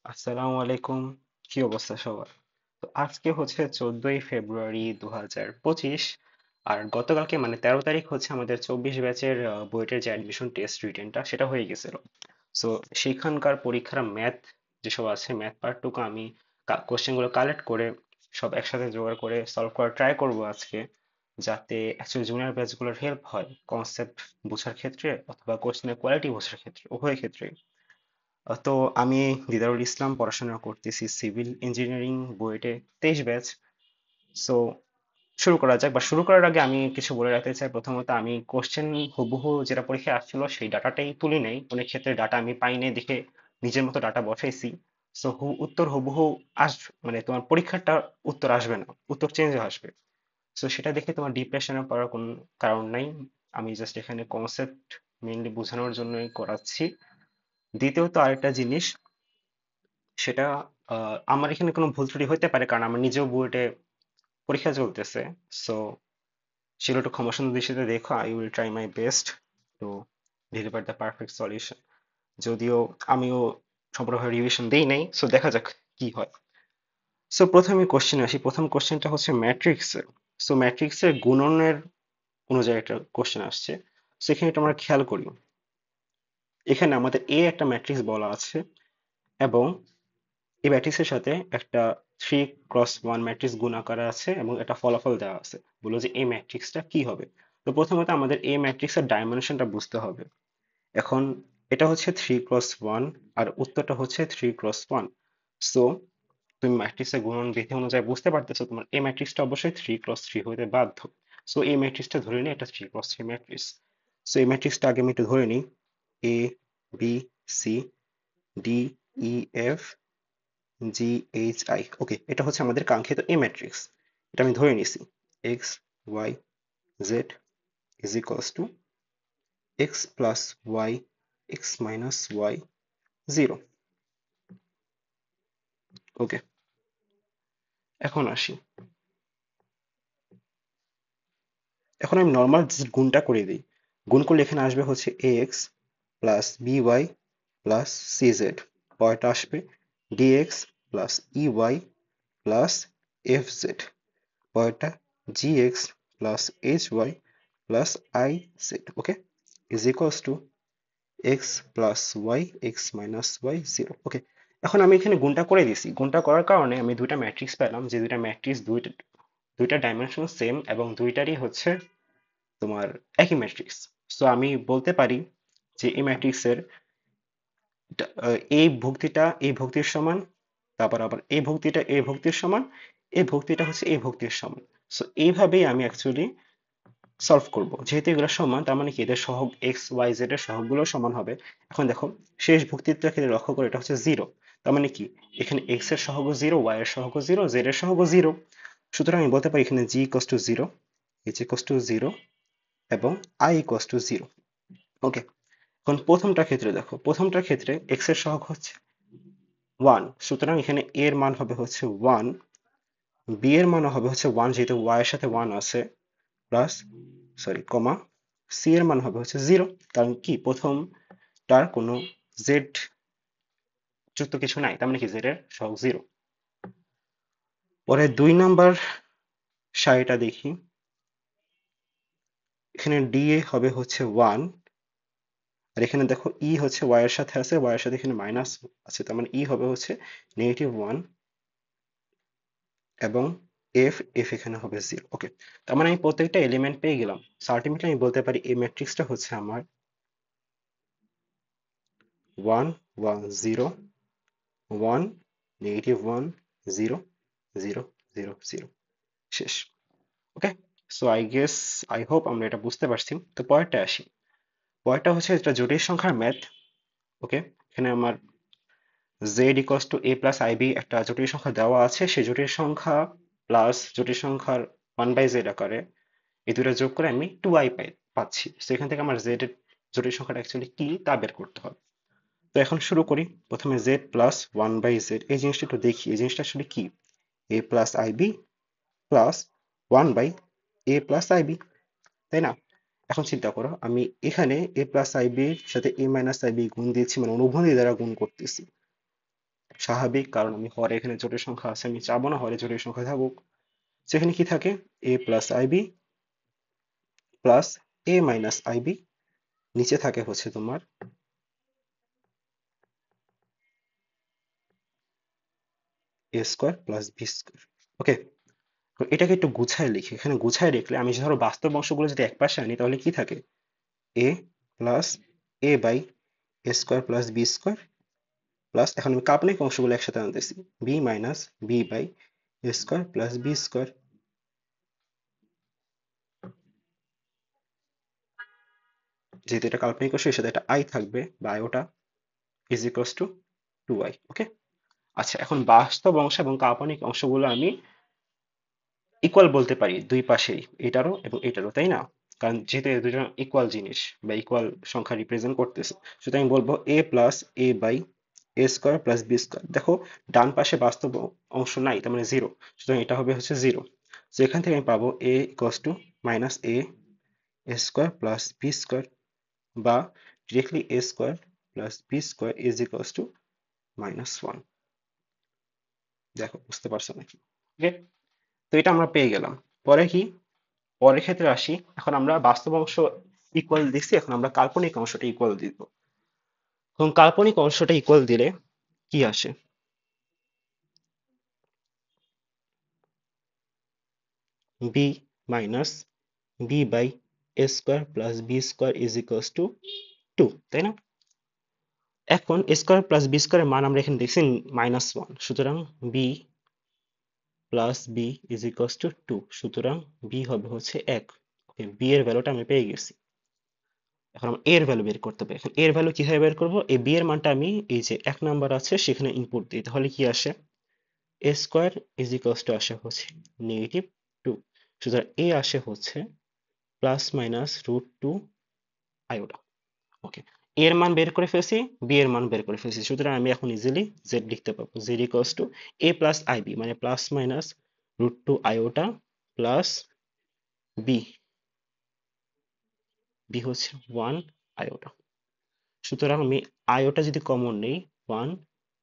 আসসালামু আলাইকুম। কি অবস্থা সবার? তো আজকে হচ্ছে 14ই ফেব্রুয়ারি 2025। আর গতকালকে মানে 13 তারিখ হচ্ছে আমাদের 24 ব্যাচের বুয়েটের যে অ্যাডমিশন টেস্ট রিটেনটা সেটা হয়ে গেছিল। সো সেইখানকার পরীক্ষার ম্যাথ যেসব আছে ম্যাথ পার্টটুকু আমি কোশ্চেনগুলো কালেক্ট করে সব একসাথে জোগাড় করে সলভ করার ট্রাই করব আজকে, যাতে অ্যাকচুয়ালি জুনিয়র ব্যাচগুলোর হেল্প হয় কনসেপ্ট বোঝার ক্ষেত্রে অথবা কোশ্চেনের কোয়ালিটি বোঝার ক্ষেত্রে, উভয় ক্ষেত্রে। তো আমি দিদারুল ইসলাম, পড়াশোনা করতেছি সিভিল ইঞ্জিনিয়ারিং বুয়েটে 23 ব্যাচ। সো শুরু করা যাক, বা শুরু করার আগে আমি কিছু বলে রাখতে চাই। প্রথমত, আমি কোশ্চেন হুবহু যেটা পরীক্ষায় আসছিল সেই ডাটাটাই তুলি নাই, অনেক ক্ষেত্রে ডাটা আমি পাই নাই দেখে নিজের মতো ডাটা বসাইছি। সো উত্তর হুবহু আস মানে তোমার পরীক্ষারটা উত্তর আসবে না, উত্তর চেঞ্জ আসবে। সো সেটা দেখে তোমার ডিপ্রেশনে পড়ার কোনো কারণ নাই। আমি জাস্ট এখানে কনসেপ্ট মেইনলি বোঝানোর জন্যই করাচ্ছি। দ্বিতীয়ত আরেকটা জিনিস, সেটা আমার এখানে কোনো ভুল ত্রুটি হতে পারে, কারণ আমার নিজেও বুয়েটে পরীক্ষা চলতেছে। সো সেগুলো একটু ক্ষমা সুন্দর দৃষ্টিতে দেখো। I will try my best to deliver the perfect solution. যদিও আমিও সম্পূর্ণভাবে রিভিশন দেই নাই, সো দেখা যাক কি হয়। সো প্রথমে কোশ্চেন আসি। প্রথম কোশ্চেনটা হচ্ছে ম্যাট্রিক্সের। সো ম্যাট্রিক্সের গুণনের অনুযায়ী একটা কোশ্চেন আসছে। সো এখানে এটা আমরা খেয়াল করি, এখানে আমাদের এ একটা ম্যাট্রিক্স বলা আছে, এবং এই ম্যাট্রিক্সের সাথে একটা 3x1 ম্যাট্রিক্স গুণ আকারে আছে, এবং একটা ফলাফল দেওয়া আছে। বললো যে এই ম্যাট্রিক্সটা কি হবে। তো প্রথমত আমাদের এই ম্যাট্রিক্সের ডাইমেনশনটা বুঝতে হবে। এখন এটা হচ্ছে 3x1 আর উত্তরটা হচ্ছে 3x1। সো তুমি ম্যাট্রিক্সের গুণন বিধি অনুযায়ী বুঝতে পারতেছো তোমার এই ম্যাট্রিক্সটা অবশ্যই 3x3 হতে বাধ্য। সো এই ম্যাট্রিক্সটা ধরে নিই একটা 3x3 ম্যাট্রিক্স। সো এই ম্যাট্রিক্সটা আগে আমি একটু ধরে নিই। A, B, C, D, E, F, G, H, I. Okay, এটা হচ্ছে আমাদের কাঙ্ক্ষিত এ ম্যাট্রিক্স। এটা আমি ধরে নিছি। X, Y, Z is equals to X plus Y, X minus Y, zero. Okay, এখন আসি। এখন আমি নর্মাল গুণটা করে দিই। গুণ করলে এখানে আসবে হচ্ছে A X plus B Y plus C Z. পরেরটা আসবে D X plus E Y plus F Z. পরেরটা gx plus hy plus i z। Okay, is equals to X plus Y, X minus Y, zero. Okay, এখন আমি এখানে গুণটা করে দিছি। গুণটা করার কারণে আমি দুইটা ম্যাট্রিক্স পেলাম, যে দুইটা ম্যাট্রিক্স দুইটা দুইটা ডাইমেনশন সেম, এবং দুইটারই হচ্ছে তোমার একই ম্যাট্রিক্স। সো আমি বলতে পারি যে এই ম্যাট্রিক্সের এই ভুক্তিটা এই ভুক্তির সমান, তারপর আবার এই ভুক্তিটা এই ভুক্তির সমান, এই ভুক্তিটা হচ্ছে এই ভুক্তির সমান। সো এইভাবেই আমি অ্যাকচুয়ালি সলভ করব। যেহেতু এগুলো সমান, তার মানে কি এদের সহগ এক্স ওয়াই জেড এর সহগগুলো সমান হবে। এখন দেখো, শেষ ভুক্তিটা ক্ষেত্রে লক্ষ্য করে, এটা হচ্ছে জিরো। তার মানে কি এখানে এক্স এর সহগ জিরো, ওয়াই এর সহগ জিরো, জেড এর সহগ জিরো। সুতরাং আমি বলতে পারি এখানে G equals to zero, H equals to zero, এবং I equals to zero. Okay, এখন প্রথমটার ক্ষেত্রে দেখো, প্রথমটার ক্ষেত্রে এক্স এর সহগ হচ্ছে ওয়ান, সুতরাং এখানে এ এর মান হবে হচ্ছে ওয়ান, বি এর মান হবে হচ্ছে ওয়ান যেহেতু ওয়াই এর সাথে ওয়ান আছে, প্লাস সরি কমা, সি এর মান হবে হচ্ছে জিরো। কারণ কি প্রথমটার কোনো জেড যুক্ত কিছু নাই, তার মানে কি জেড এর সহগ জিরো। পরে 2 নাম্বার সারিটা দেখি। এখানে ডি এ হবে হচ্ছে ওয়ান, আর এখানে দেখো ই হচ্ছে ওয়াই এর সাথে আছে, ওয়াই এর সাথে এখানে মাইনাস আছে, তার মানে ই হবে হচ্ছে নেগেটিভ ওয়ান, এবং এফ এফ এখানে হবে জিরো। ওকে, তার মানে আমি প্রত্যেকটা এলিমেন্ট পেয়ে গেলাম। সো আলটিমেটলি আমি বলতে পারি এই ম্যাট্রিক্সটা হচ্ছে আমার one, one, zero, one, negative one, zero, zero, zero, zero, শেষ। Okay, so I guess, I hope আমরা এটা বুঝতে পারছি। তো পরেরটা আসি। পরেরটা হচ্ছে এটা জটিল সংখ্যার ম্যাথ। ওকে, এখানে আমার z equals to a plus i b একটা জটিল সংখ্যা দেওয়া আছে, সেই জটিল সংখ্যা প্লাস জটিল সংখ্যার ওয়ান বাই জেড আকারে এই দুটো যোগ করে আমি টু আই পাচ্ছি। তো এখান থেকে আমার জেড এর জটিল সংখ্যাটা অ্যাকচুয়ালি কি তা বের করতে হবে। তো এখন শুরু করি। প্রথমে Z plus one by Z, এই জিনিসটা একটু দেখি, এই জিনিসটা আসলে কি। এ plus I B plus one by A plus I B, তাই না? এখন চিন্তা করো, আমি এখানে এ প্লাস আইবির সাথে এ মাইনাস আইবি গুণ দিয়েছি, মানে অনুবন্ধী দ্বারা গুণ করতেছি। স্বাভাবিক, কারণ আমি হরে এখানে জোটের সংখ্যা আছে, আমি চাবো না হরে জোটের সংখ্যা থাকুক। সেখানে কি থাকে, A plus I B plus A minus IB, নিচে থাকে হচ্ছে তোমার এ স্কোয়ার প্লাস বি স্কোয়ার। ওকে, তো এটাকে একটু গুছায় লিখি। এখানে গুছায় লিখলে আমি ধরো বাস্তব অংশগুলো যদি এক পাশে আনি তাহলে কি থাকে, A plus A by A square plus B square plus, এখন আমি কাল্পনিক অংশগুলো একসাথে আনতেছি, B minus B by A square plus B square. যেহেতু এটা কাল্পনিক অংশ, এর সাথে একটা আই থাকবে বা iota, is equals two 2i। ওকে, আচ্ছা এখন বাস্তব অংশ এবং কাল্পনিক অংশগুলো আমি ইকুয়াল বলতে পারি দুই পাশেই, এটারও এবং এটারও, তাই না? কারণ যেহেতু এই দুজন ইকুয়াল জিনিস বা ইকুয়াল সংখ্যা রিপ্রেজেন্ট করতেছে, সুতরাং আমি বলবো A plus A by A square plus B square. দেখো ডান পাশে বাস্তব অংশ নাই, তার মানে জিরো, সুতরাং এটা হবে হচ্ছে জিরো। তো এখান থেকে আমি পাবো A equals to minus A A square plus B square, বা directly A square plus B square is equals to -1। দেখো বুঝতে পারছো নাকি? ওকে, তো এটা আমরা পেয়ে গেলাম। পরে কি, পরের ক্ষেত্রে আসি। এখন আমরা বাস্তব অংশ ইকুয়াল দিছি, এখন আমরা কাল্পনিক অংশটা ইকুয়াল দিব। এখন কাল্পনিক অংশটা ইকুয়াল দিলে কি আসে, b minus B by A square plus B square is equals to 2, তাই না? এখন এ স্কোয়ার প্লাস বি স্কোয়ারের মান আমরা এখানে দেখছি -1, সুতরাং b plus b is equals to 2, সুতরাং বি হবে হচ্ছে 1। ওকে, বি এর ভ্যালুটা আমি পেয়ে গেছি। এখন আমরা এর ভ্যালু বের করতে হবে। এখন এর ভ্যালু কিভাবে বের করব, এই বি এর মানটা আমি এই যে 1 নাম্বার আছে সেখানে ইনপুট দিই, তাহলে কি আসে, এ স্কোয়ার ইজ ইকুয়ালস টু আসে হচ্ছে -2, সুতরাং এ আসে হচ্ছে +-√2 আয়োটা। ওকে, এর মান বের করে ফেলছি, বি এর মান বের করে ফেলছি, সুতরাং আমি এখন ইজিলি জেড লিখতে পারবো, z equals to a plus i b, মানে +-√2 আয়োটা প্লাস বি, বি হচ্ছে 1 আয়োটা। সুতরাং আমি আয়োটা যদি কমন নেই, 1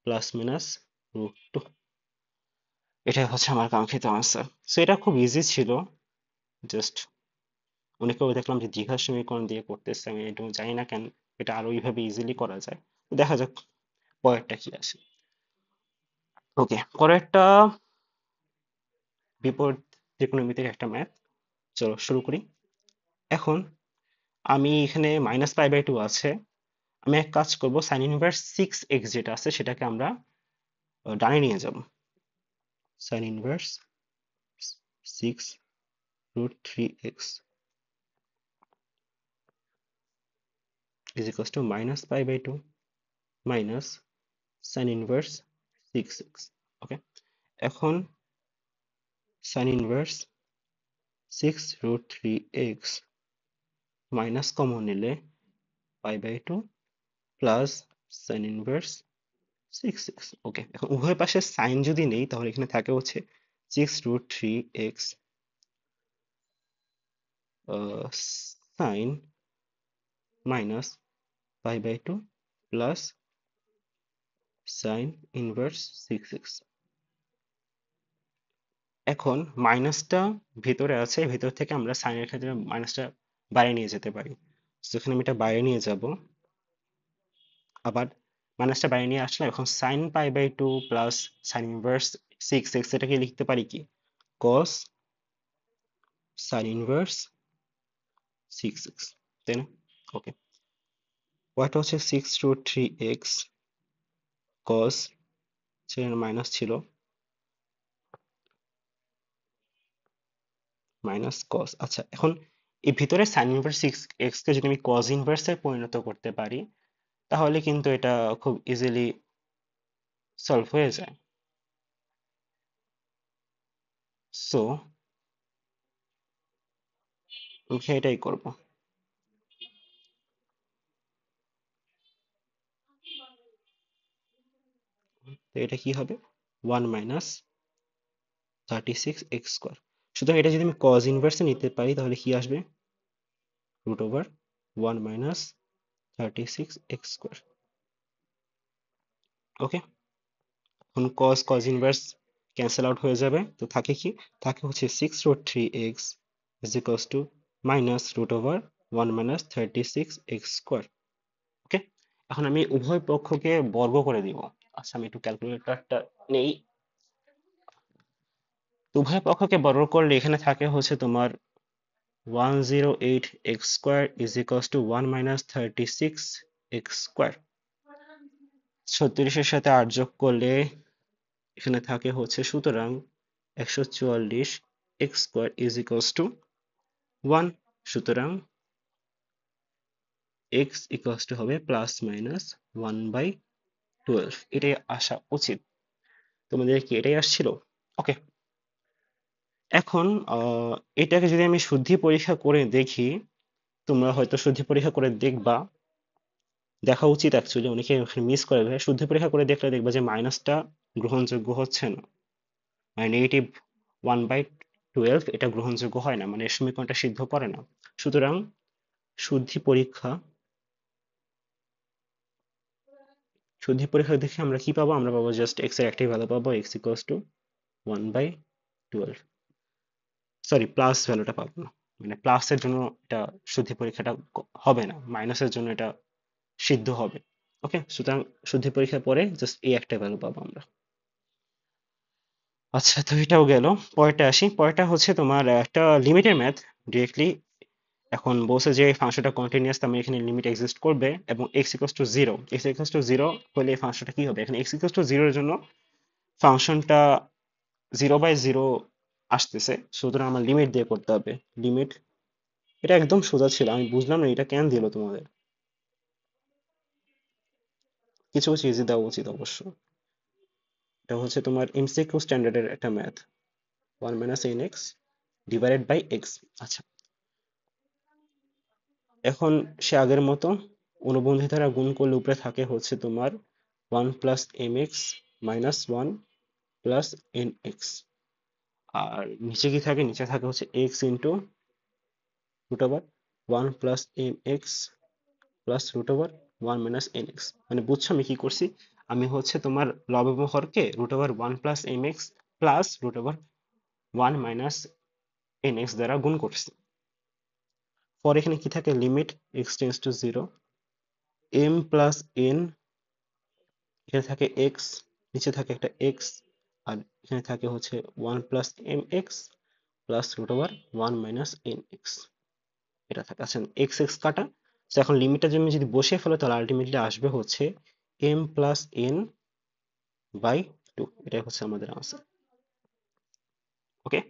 +-√2, এটাই হচ্ছে আমার কাঙ্ক্ষিত আনসার। সো এটা খুব ইজি ছিল, জাস্ট অনেকেও দেখলাম যে দ্বিঘাত সমীকরণ দিয়ে করতেছে, আমি এটা জানি না কেন এটা আরো এইভাবে ইজিলি করা যায়। দেখা যাক পরেরটা কি আসে। ওকে, পরেরটা বিপরীত ত্রিকোণমিতির একটা ম্যাথ, চলো শুরু করি। এখন আমি এখানে -π/2 আছে, আমি এক কাজ করব, সাইন ইনভার্স 6x যেটা আছে সেটাকে আমরা ডানে নিয়ে যাব। Sine inverse 6√3x is equals to -π/2 minus sine inverse 6x। Okay, এখন sine inverse 6√3x minus common নিলে π/2 plus sine inverse 6x। Okay, এখন উভয় পাশে সাইন যদি নেই তাহলে এখানে থাকে হচ্ছে 6√3x sine minus π/2 plus sine inverse 6x। এখন মাইনাসটা ভেতরে আছে, ভেতর থেকে আমরা সাইনের ক্ষেত্রে মাইনাসটা বাইরে নিয়ে যেতে পারি। সেখানে আমি এটা বাইরে নিয়ে যাব, আবার মাইনাসটা বাইরে নিয়ে আসলাম। এখন sign π/2 plus sine inverse 6x, এটাকে লিখতে পারি কি, কস সাইন ইনভার্স 6x, তাই না? ওকে, ওয়াটা হচ্ছে 6√3x কস, সেখানে মাইনাস ছিল, মাইনাস কস। আচ্ছা, এখন এই ভিতরে সাইন ইনভার্স 6x কে যদি আমি কস ইনভার্সে পরিণত করতে পারি তাহলে কিন্তু এটা খুব ইজিলি সলভ হয়ে যায়। সো আমি সেটাই করব। তো এটা কি হবে, 1 মাইনাস 36x²। সুতরাং এটা যদি আমি কজ ইনভার্সে নিতে পারি তাহলে কি আসবে, √1 মাইনাস 36x²। ওকে, এখন cos ইনভার্স ক্যান্সেল আউট হয়ে যাবে, তো থাকে কি, থাকে হচ্ছে 6√3x is equals to minus root over 1 minus 36x square. Okay, এখন আমি উভয় পক্ষকে বর্গ করে দিব। আচ্ছা, আমি একটু ক্যালকুলেটরটা নেই। তো উভয় পক্ষকে বর্গ করলে এখানে থাকে হচ্ছে তোমার 108x square is equals to 1 minus 36x square. 36-এর সাথে 8 যোগ করলে এখানে থাকে হচ্ছে, সুতরাং 144 X square is equals to 1। সুতরাং এক্স ইকুয়ালস টু হবে প্লাস মাইনাস 1/12। এটাই আসা উচিত। তোমাদের কি এটাই আসছিল? ওকে, এখন এটাকে যদি আমি শুদ্ধি পরীক্ষা করে দেখি, তোমরা হয়তো শুদ্ধি পরীক্ষা করে দেখবা, দেখা উচিত অ্যাকচুয়ালি, অনেকে মিস করে দেয়। শুদ্ধি পরীক্ষা করে দেখলে দেখবা যে মাইনাসটা গ্রহণযোগ্য হচ্ছে না, মানে নেগেটিভ 1/12 এটা গ্রহণযোগ্য হয় না, মানে এই সমীকরণটা সিদ্ধ করে না। সুতরাং শুদ্ধি পরীক্ষা শুদ্ধি পরীক্ষা দেখে আমরা কি পাবো? আমরা পাবো জাস্ট এক্স এর একটাই ভ্যালু পাবো, x equals two 1/12। Sorry, plus ভ্যালুটা পাবো না, মানে প্লাসের জন্য এটা শুদ্ধি পরীক্ষাটা হবে না, মাইনাসের জন্য এটা সিদ্ধ হবে। ওকে, সুতরাং শুদ্ধি পরীক্ষার পরে জাস্ট এই একটা ভ্যালু পাবো আমরা। আচ্ছা, তো এটাও গেল। পরেরটা আসি। পরেরটা হচ্ছে তোমার একটা লিমিটের ম্যাথ ডিরেক্টলি। এখন বলছে যে ফাংশনটা কন্টিনিউয়াস, তার মানে এখানে লিমিট এক্সিস্ট করবে এবং x equals to zero. X equals to zero হলে এই ফাংশনটা কি হবে? এখানে এক্স ইকুয়ালস টু জিরোর জন্য ফাংশনটা 0/0 আসতেছে, সুতরাং আমার লিমিট দিয়ে করতে হবে। লিমিট, এটা একদম সোজা ছিল, আমি বুঝলাম না এটা কেন দিল তোমাদের। কিছু কিছু ইজি দেওয়া উচিত অবশ্য। এটা হচ্ছে তোমার এমসিকিউ স্ট্যান্ডার্ডের একটা math, 1 minus N x divided by x. আচ্ছা, এখন সে আগের মতো অনুবন্ধী দ্বারা গুণ করলে উপরে থাকে হচ্ছে তোমার 1 plus M X minus 1 plus N X, আর নিচে কি থাকে? নিচে থাকে হচ্ছে X into root over 1 plus M x plus root over 1 minus N X. মানে বুঝছো আমি কি করছি? আমি হচ্ছে তোমার লব এবং হরকে root over 1 plus M x plus root over 1 minus N X দ্বারা গুণ করছি। পরে এখানে কি থাকে? Limit X tends to zero, M plus N, এখানে থাকে এক্স, নিচে থাকে একটা এক্স, আর এখানে থাকে হচ্ছে 1 plus M x plus root over 1 minus N x. এটা থাকে। আচ্ছা, এক্স এক্স কাটা। তো এখন লিমিটটা যদি বসিয়ে ফেলো তাহলে আলটিমেটলি আসবে হচ্ছে এম প্লাস এন বাই 2। এটাই হচ্ছে আমাদের আনসার। ওকে,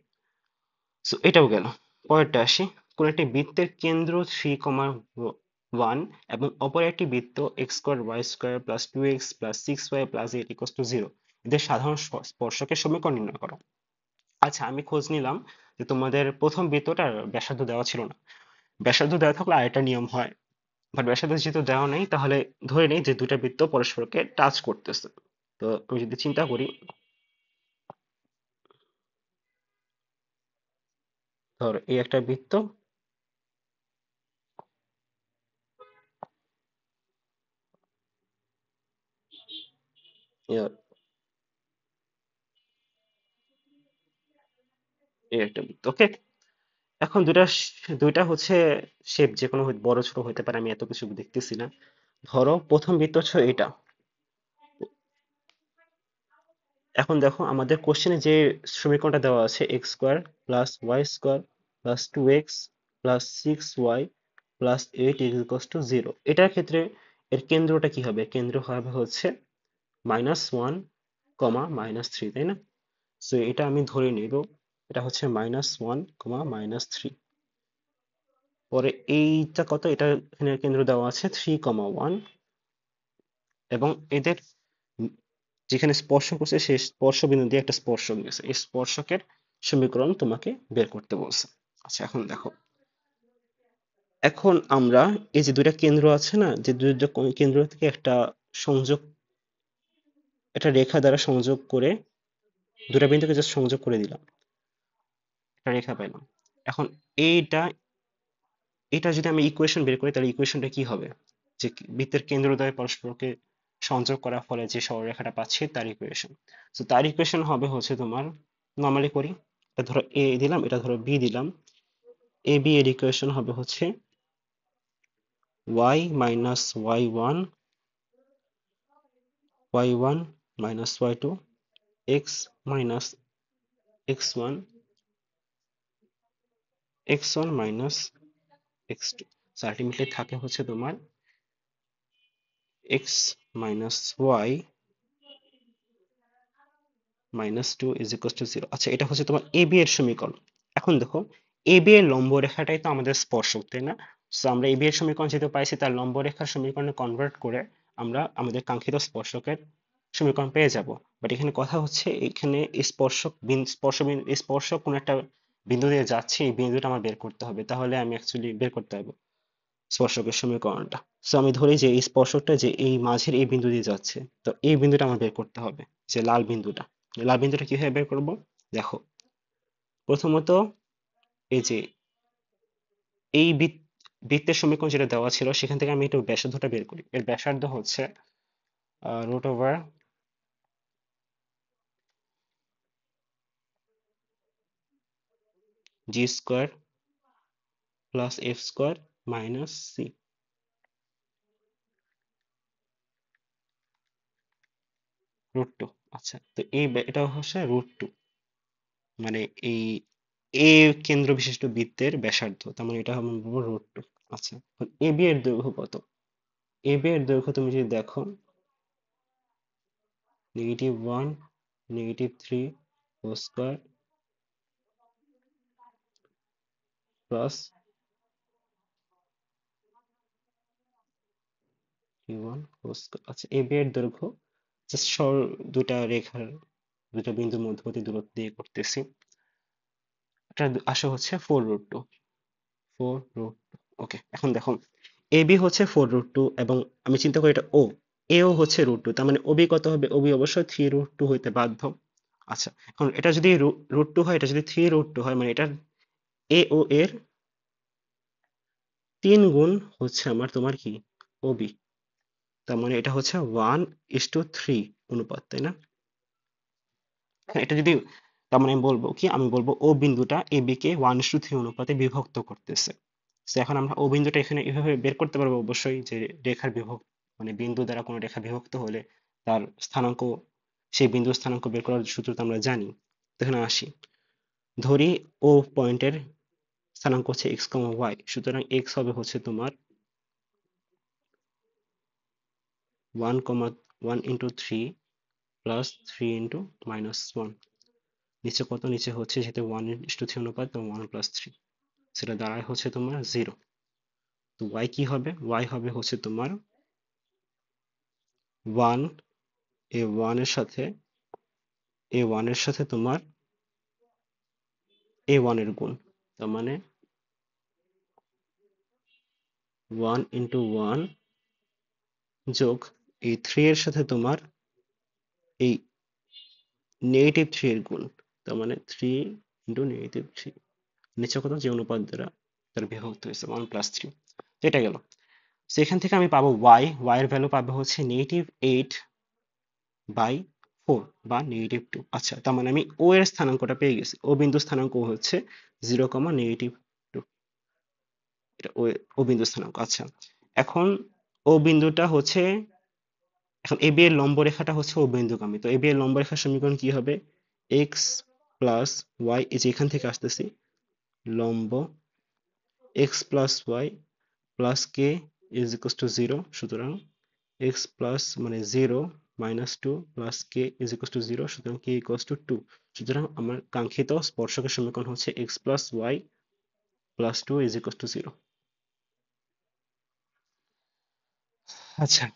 সো এটাও গেল। পরেরটা আসি। কোন একটি বৃত্তের কেন্দ্র 3,1 এবং অপর একটি বৃত্ত x square y square plus 2x plus 6y plus 8 equals to 0, এদের সাধারণ স্পর্শকের সমীকরণ নির্ণয় করো। আচ্ছা, আমি খোঁজ নিলাম যে তোমাদের প্রথম বৃত্তটার ব্যাসার্ধ দেওয়া ছিল না। ব্যাসার্ধ দেওয়া থাকলে আরেকটা নিয়ম হয়, বাট ব্যাসার্ধ যেহেতু দেওয়া নেই, তাহলে ধরে নেই যে দুটা বৃত্ত পরস্পরকে টাচ করতেছে। তো আমি যদি চিন্তা করি, ধর এই একটা বৃত্ত, এ- এই একটা বৃত্ত। ওকে, এখন দুইটা হচ্ছে শেপ যে কোনো বড় ছোট হতে পারে, আমি এত কিছু দেখতেছি না। ধরো প্রথম বৃত্ত হচ্ছে এটা। এখন দেখো আমাদের কোশ্চেনে যে সমীকরণটা দেওয়া আছে, x square plus y square plus 2x plus 6y plus 8 equals to 0, এটার ক্ষেত্রে এর কেন্দ্রটা কি হবে? কেন্দ্র হবে হচ্ছে -1, -3, তাই না? সো এটা আমি ধরে নিব, এটা হচ্ছে -1, -3। পরে এইটা কত? এটা এখানে কেন্দ্র দেওয়া আছে 3,1, এবং এদের যেখানে স্পর্শ করছে সেই স্পর্শ বিন্দু দিয়ে একটা স্পর্শক গেছে, এই স্পর্শকের সমীকরণ তোমাকে বের করতে বলছে। আচ্ছা, এখন দেখো, এখন আমরা এই যে দুইটা কেন্দ্র আছে না, যে দুইটা কেন্দ্র থেকে একটা সংযোগ, একটা রেখা দ্বারা সংযোগ করে দুটা বিন্দুকে জাস্ট সংযোগ করে দিলাম, একটা রেখা পেলাম। এখন এইটা এটা যদি আমি ইকুয়েশন বের করি তাহলে ইকুয়েশনটা কি হবে? যে বৃত্তের কেন্দ্র দ্বয় পরস্পরকে সংযোগ করার ফলে যে সরলরেখাটা পাচ্ছি তার ইকুয়েশন। তো তার ইকুয়েশন হবে হচ্ছে তোমার, নর্মালি করি, এটা ধরো এ দিলাম, এটা ধরো বি দিলাম। এ বি এর ইকুয়েশন হবে হচ্ছে y minus y1 minus y2 x minus x1 x1 minus x2। So ultimately থাকে হচ্ছে তোমার x minus y minus two is equal to zero. আচ্ছা, এটা হচ্ছে তোমার এ বি এর সমীকরণ। এখন দেখো, এ বি এর লম্ব রেখাটাই তো আমাদের স্পর্শক, তাই না? সো আমরা এ বি এর সমীকরণ যেহেতু পাইছি, তার লম্ব রেখার সমীকরণে কনভার্ট করে আমরা আমাদের কাঙ্ক্ষিত স্পর্শকের সমীকরণ পেয়ে যাব। বাট এখানে কথা হচ্ছে, এখানে স্পর্শক কোন একটা বিন্দু দিয়ে যাচ্ছে, এই বিন্দুটা আমার বের করতে হবে, তাহলে আমি অ্যাকচুয়ালি বের করতে হবে স্পর্শকের সমীকরণটা। সো আমি ধরি যে এই স্পর্শকটা যে এই মাঝের এই বিন্দু দিয়ে যাচ্ছে, তো এই বিন্দুটা আমার বের করতে হবে, যে লাল বিন্দুটা। লাল বিন্দুটা কিভাবে বের করব? দেখো, প্রথমত এই যে এই বৃত্তের সমীকরণ যেটা দেওয়া ছিল, সেখান থেকে আমি একটু ব্যাসার্ধটা বের করি। এর ব্যাসার্ধ হচ্ছে root over G square plus F square minus C, root two. আচ্ছা, তো এটা হচ্ছে রুট টু, মানে এই এ কেন্দ্র বিশিষ্ট বৃত্তের ব্যাসার্ধ, তার মানে এটা আমি বলবো রুট টু। আচ্ছা, এ বি এর দৈর্ঘ্য কত? এ বি এর দৈর্ঘ্য তুমি যদি দেখো, -1 -3 whole square plus one whole square. আচ্ছা, এ বি এর দৈর্ঘ্য জাস্ট দুটা রেখার, দুটা বিন্দুর মধ্যবর্তী দূরত্ব দিয়ে করতেছি, এটা আসে হচ্ছে 4√2। 4√2। ওকে, এখন দেখো, এ বি হচ্ছে 4√2, এবং আমি চিন্তা করি এটা ও, এও হচ্ছে √2, তার মানে ওবি কত হবে? ওবি অবশ্যই 3√2 হইতে বাধ্য। আচ্ছা, এখন এটা যদি √2 হয়, এটা যদি 3√2 হয়, মানে এটা এ ও এর 3 গুণ হচ্ছে আমার তোমার কি, ওবি। তার মানে এটা হচ্ছে 1:3 অনুপাত, তাই না? হ্যাঁ, এটা যদি, তার মানে আমি বলবো কি, আমি বলবো ও বিন্দুটা এ বি কে 1:3 অনুপাতে বিভক্ত করতেছে। তো এখন আমরা ও বিন্দুটা এখানে এভাবে বের করতে পারবো অবশ্যই, যে রেখার মানে বিন্দু দ্বারা কোনো রেখা বিভক্ত হলে তার স্থানাঙ্ক, সেই বিন্দুর স্থানাঙ্ক বের করার সূত্র তো আমরা জানি। তো এখানে আসি, ধরি ও পয়েন্টের স্থানাঙ্ক হচ্ছে এক্স কমা ওয়াই, সুতরাং এক্স হবে হচ্ছে তোমার 1,1 × 3 প্লাস 3 × নিচে কত? নিচে হচ্ছে, যেহেতু 1:3 অনুপাত, তো 1+3, সেটা দাঁড়ায় হচ্ছে তোমার 0। তো y কি হবে? y হবে হচ্ছে তোমার 1, এ 1 এর সাথে, তোমার a1 এর গুণ, তার মানে 1 × 1 যোগ এই 3 এর সাথে তোমার এই -3 এর গুণ, তার মানে 3 × নিচে কত? যে অনুপাত দ্বারা তার বিভক্ত হয়েছে, 1+3। এটা গেল। সেখান থেকে আমি পাবো y এর ভ্যালু পাবো হচ্ছে -8/4 বা -2। আচ্ছা, তার মানে আমি ও এর স্থানাঙ্কটা পেয়ে গেছি। ও বিন্দুর স্থানাঙ্ক হচ্ছে 0,-2, এটা ও বিন্দুর স্থানাঙ্ক। আচ্ছা, এখন ও বিন্দুটা হচ্ছে, এখন এ বি এর লম্ব রেখাটা হচ্ছে ও বিন্দুগামী। তো এ বি এর লম্ব রেখার সমীকরণ কি হবে? এক্স প্লাস ওয়াই, এই যে এখান থেকে আসতেছি, লম্ব x plus y plus k is equal to 0। সুতরাং এক্স প্লাস মানে 0 -2 plus k is equal to 0, সুতরাং কে ইকুয়াল টু 2। সুতরাং আমার কাঙ্ক্ষিত স্পর্শকের সমীকরণ হচ্ছে x plus y plus 2 is equal to 0। আচ্ছা,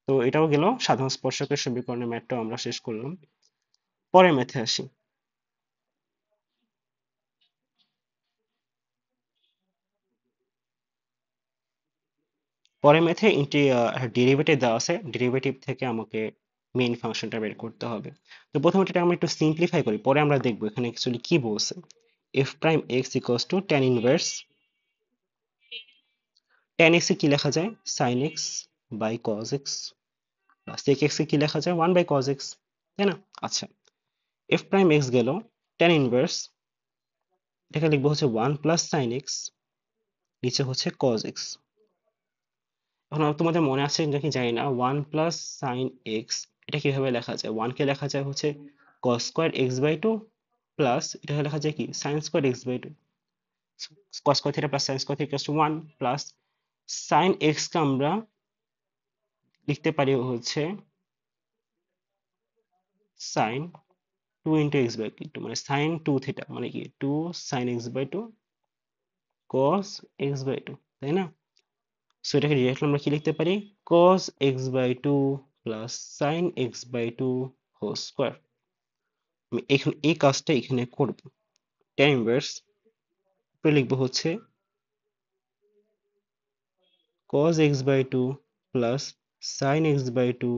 তো এটাও গেল, সাধারণ স্পর্শকের সমীকরণের ম্যাথটাও আমরা শেষ করলাম। পরের ম্যাথে আসি। পরের ম্যাথে ডেরিভেটিভ দেওয়া আছে, ডেরিভেটিভ থেকে আমাকে মেইন ফাংশনটা বের করতে হবে। তো প্রথমে এটা আমরা একটু সিম্পলিফাই করি, পরে আমরা দেখবো এখানে অ্যাকচুয়ালি কি বলছে। F prime x equals to tan inverse, tan x কি লেখা যায়? sin x by cos x sec x কে কি লেখা যায় 1 বাই cos x, তাই না? আচ্ছা, f প্রাইম x গেল tan ইনভার্স, এটাকে লিখবো হচ্ছে 1 প্লাস sin x, নিচে হচ্ছে cos x। এখন তোমাদের মনে আছে নাকি জানি না, 1 প্লাস সাইন এক্স এটা কিভাবে লেখা যায়? 1 কে লেখা যায় হচ্ছে cos square X by two, plus এটাকে লেখা যায় কি sine square X by two, cos square theta plus sine square theta equals to 1, plus sine X কে আমরা লিখতে পারি হচ্ছে sine 2 into x by two, মানে সাইন 2 থিটা মানে কি 2 sine x by two cos X by two, তাই না? সো এটাকে ডিরেক্টলি আমরা কি লিখতে পারি cos x by two plus sine x by two whole square. আমি এখানে এই কাজটা এখানে করব, tan ইনভার্স উপরে লিখবো হচ্ছে cos x by two plus sine x by two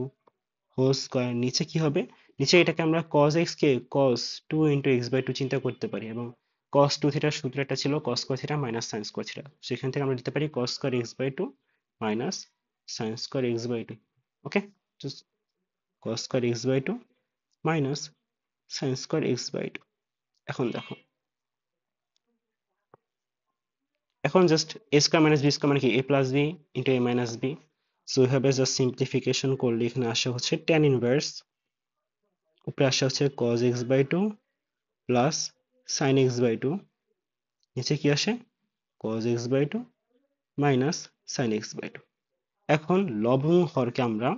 whole square, নিচে কি হবে, নিচে এটাকে আমরা cos x কে cos 2 into x by two চিন্তা করতে পারি, এবং cos 2 থিটার সূত্রটা ছিল cos square theta minus sine square theta, সেখান থেকে আমরা দিতে পারি cos square x by two minus sine square x by two. Okay, just cos square x by two minus sine square x by two. এখন দেখো, এখন just a square minus B square মানে কি এ plus b into a minus b. So এভাবে just simplification করলে এখানে আসে হচ্ছে tan ইনভার্স, উপরে আসে হচ্ছে cos x by two plus sine x by two, নিচে কি আসে cos x by two minus sine x by two. এখন লব এবং হরকে আমরা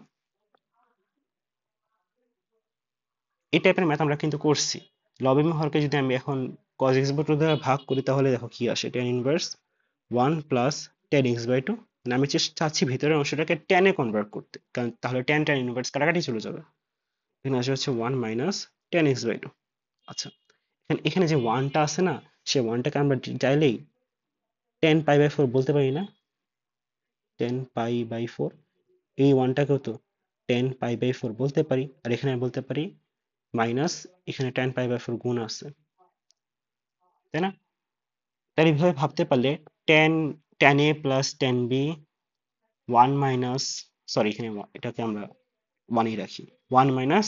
এই টাইপের ম্যাথ আমরা কিন্তু করছি। লব এবং হরকে যদি আমি এখন cos x বাই টু দ্বারা ভাগ করি তাহলে দেখো কি আসে tan inverse 1 plus tan x by two, মানে আমি চাচ্ছি ভিতরের অংশটাকে tan এ কনভার্ট করতে, কারণ তাহলে tan ইনভার্স কাটাকাটি চলে যাবে। এখানে আসে হচ্ছে 1 minus tan x by two. আচ্ছা, এখানে যে 1টা আছে না, সে 1টাকে আমরা চাইলেই tan পাই বাই 4 বলতে পারি না, tan পাই বাই 4, এই 1টাকেও তো tan পাই বাই 4 বলতে পারি, আর এখানে বলতে পারি মাইনাস, এখানে tan পাই বাই 4 গুণ আছে, তাই না? তাহলে এইভাবে ভাবতে পারলে tan tan a plus tan b 1 minus, sorry এখানে এটাকে আমরা 1ই রাখি, 1 minus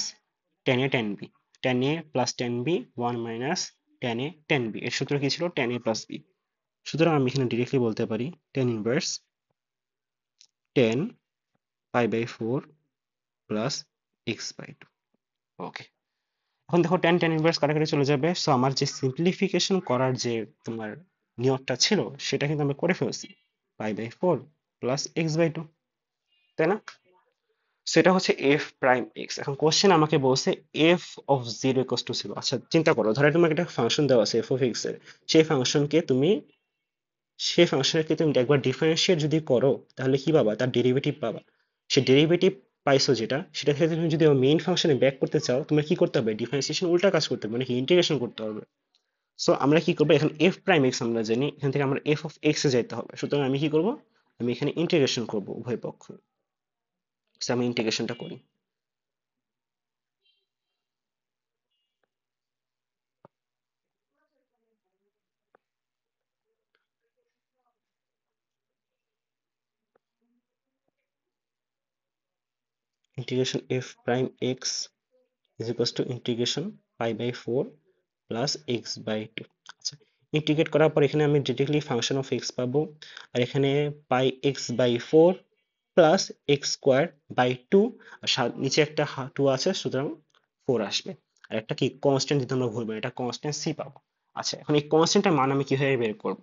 tan a tan b, tan a plus tan b 1 minus tan a tan b, এর সূত্র কি ছিল tan a প্লাস b। সুতরাং আমি এখানে ডিরেক্টলি বলতে পারি tan inverse tan pi by 4 plus x by two. Okay, এখন দেখো tan ইনভার্স কাটাকাটি চলে যাবে, সো আমার যে সিম্পলিফিকেশন করার যে তোমার নিয়মটা ছিল সেটা কিন্তু আমরা করে ফেলছি, pi by 4 plus x by two, তাই না? সেটা হচ্ছে f প্রাইম x। এখন কোশ্চেন আমাকে বলছে f অফ 0 ইকুয়ালস টু 0। আচ্ছা চিন্তা করো, ধরো তোমাকে একটা ফাংশন দেওয়া আছে f অফ x এর, সেই ফাংশনকে তুমি সেই ফাংশনকে তুমি একবার ডিফারেন্সিয়েট যদি করো তাহলে কি পাবা, তার ডেরিভেটিভ পাবা। সে ডেরিভেটিভ পাইছো যেটা, সেটা থেকে তুমি যদি মেইন ফাংশনে ব্যাক করতে চাও তোমার কি করতে হবে, ডিফারেন্সিয়েশন উল্টা কাজ করতে হবে, মানে কি ইন্টিগ্রেশন করতে হবে। সো আমরা কি করবো, এখন f প্রাইম x আমরা জানি, এখান থেকে আমরা f অফ x এ যাইতে হবে, সুতরাং আমি কি করব, আমি এখানে ইন্টিগ্রেশন করব উভয় পক্ষ। So, আমি ইন্টিগ্রেশনটা করি, integration f prime x is equals to integration pi by 4 plus x by 2। আচ্ছা, ইন্টিগ্রেট করার পর এখানে আমি ডিরেক্টলি ফাংশন অফ x পাবো, আর এখানে pi x by 4 plus x square by 2, আর নিচে একটা 2 আছে সুতরাং 4 আসবে, আর একটা কি কনস্ট্যান্ট দিতে আমরা ভুলবো না, এটা কনস্ট্যান্ট c পাবো। আচ্ছা, এখন এই কনস্ট্যান্টের মান আমি কিভাবে বের করব,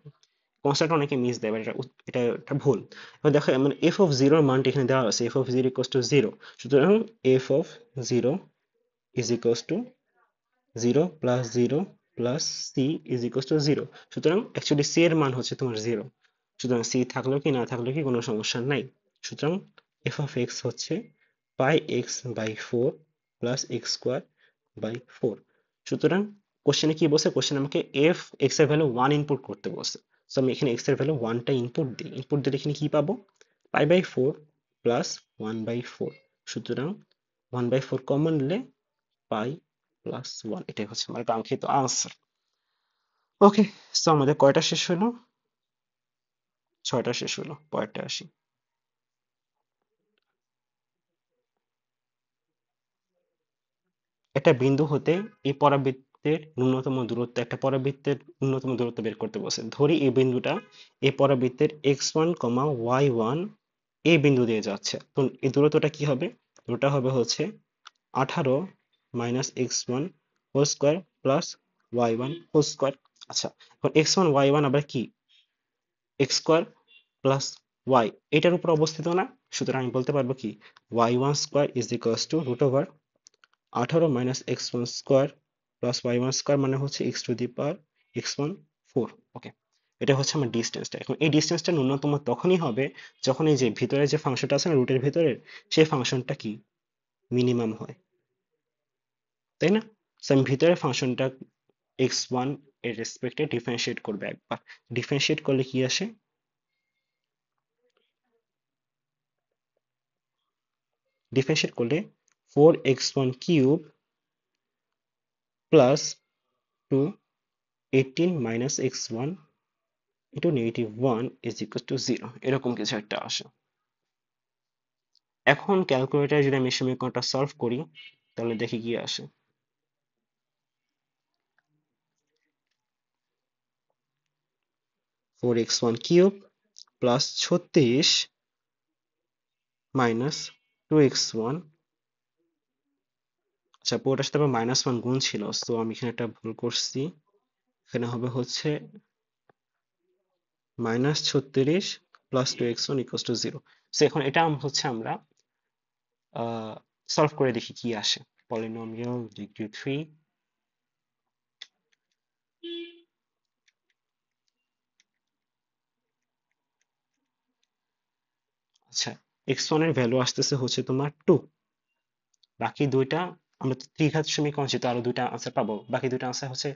কনস্ট্যান্ট অনেকে মিস দেয়, but এটা ভুল। এবার দেখো মানে এফ অফ জিরোর মানটা এখানে দেওয়া আছে, F of zero equals to zero, সুতরাং F of zero is equals to zero plus zero plus C is equals to zero. সুতরাং অ্যাকচুয়ালি সি এর মান হচ্ছে তোমার জিরো, সুতরাং সি থাকলেও কি না থাকলেও কি কোনো সমস্যা নাই। সুতরাং এফ অফ এক্স হচ্ছে pi X by 4 plus x square by 4। সুতরাং কোশ্চেনে কি বলছে, কোশ্চেন আমাকে এফ এক্স এর ভ্যালু 1 ইনপুট করতে বলছে, সো আমি এখানে এক্স এর ভ্যালু 1টা ইনপুট দিই, ইনপুট দিলে এখানে কি পাবো, পাই বাই 4 প্লাস 1 বাই 4। সুতরাং 1 বাই 4 কমন নিলে পাই প্লাস 1, এটাই হচ্ছে আমার কাঙ্ক্ষিত আনসার। ওকে, সো আমাদের কয়টা শেষ হলো, 6টা শেষ হলো, পরেরটা আসি। একটা বিন্দু হতে এই পরাবৃত্তের ন্যূনতম দূরত্ব, একটা পরাবৃত্তের ন্যূনতম দূরত্ব বের করতে বলছে। ধরি এই বিন্দুটা এই পরাবৃত্তের x1, y1 এই বিন্দু দিয়ে যাচ্ছে। তো এই দূরত্বটা কি হবে? দূরত্বটা হবে হচ্ছে 18 minus x1 whole square plus y1 whole square. আচ্ছা, এখন x1 y1 আবার কি? x স্কোয়ার প্লাস y এটার উপর অবস্থিত না? সুতরাং আমি বলতে পারবো কি y1 square is equals to root over 18 minus x1 square plus y1 square মানে হচ্ছে x to the power x1 4। ওকে, এটা হচ্ছে আমার ডিস্টেন্সটা। এখন এই ডিস্টেন্সটা ন্যূনতম তখনই হবে যখন এই যে ভিতরে যে ফাংশনটা আছে না রুটের ভিতরে, সেই ফাংশনটা কি মিনিমাম হয়, তাই না? সো আমি ভিতরের ফাংশনটা x1 এর রেসপেক্টে ডিফারেন্সিয়েট করবে একবার। ডিফারেন্সিয়েট করলে কি আসে? ডিফারেন্সিয়েট করলে 4x1 cube plus 2 18 minus x1 into negative 1 is equal to 0, এরকম কিছু একটা আসে। এখন ক্যালকুলেটরে যদি আমি সমীকরণটা সলভ করি তাহলে দেখি কি আসে। 4x1 cube plus 36 minus 2x1, আচ্ছা পুরোটার সাথে আবার -1 গুণ ছিল, সো আমি এখানে একটা ভুল করছি। এখানে হবে হচ্ছে -36 plus 2x1 equals to 0। So এখন এটা হচ্ছে আমরা সলভ করে দেখি কি আসে। পলিনোমিয়াল ডিগ্রি 3, আচ্ছা x1 এর ভ্যালু আসতেছে হচ্ছে তোমার 2। বাকি দুইটা আমরা তো ত্রিঘাত সমীকরণ, যেহেতু আরো দুইটা আনসার পাবো, বাকি দুইটা আনসার হচ্ছে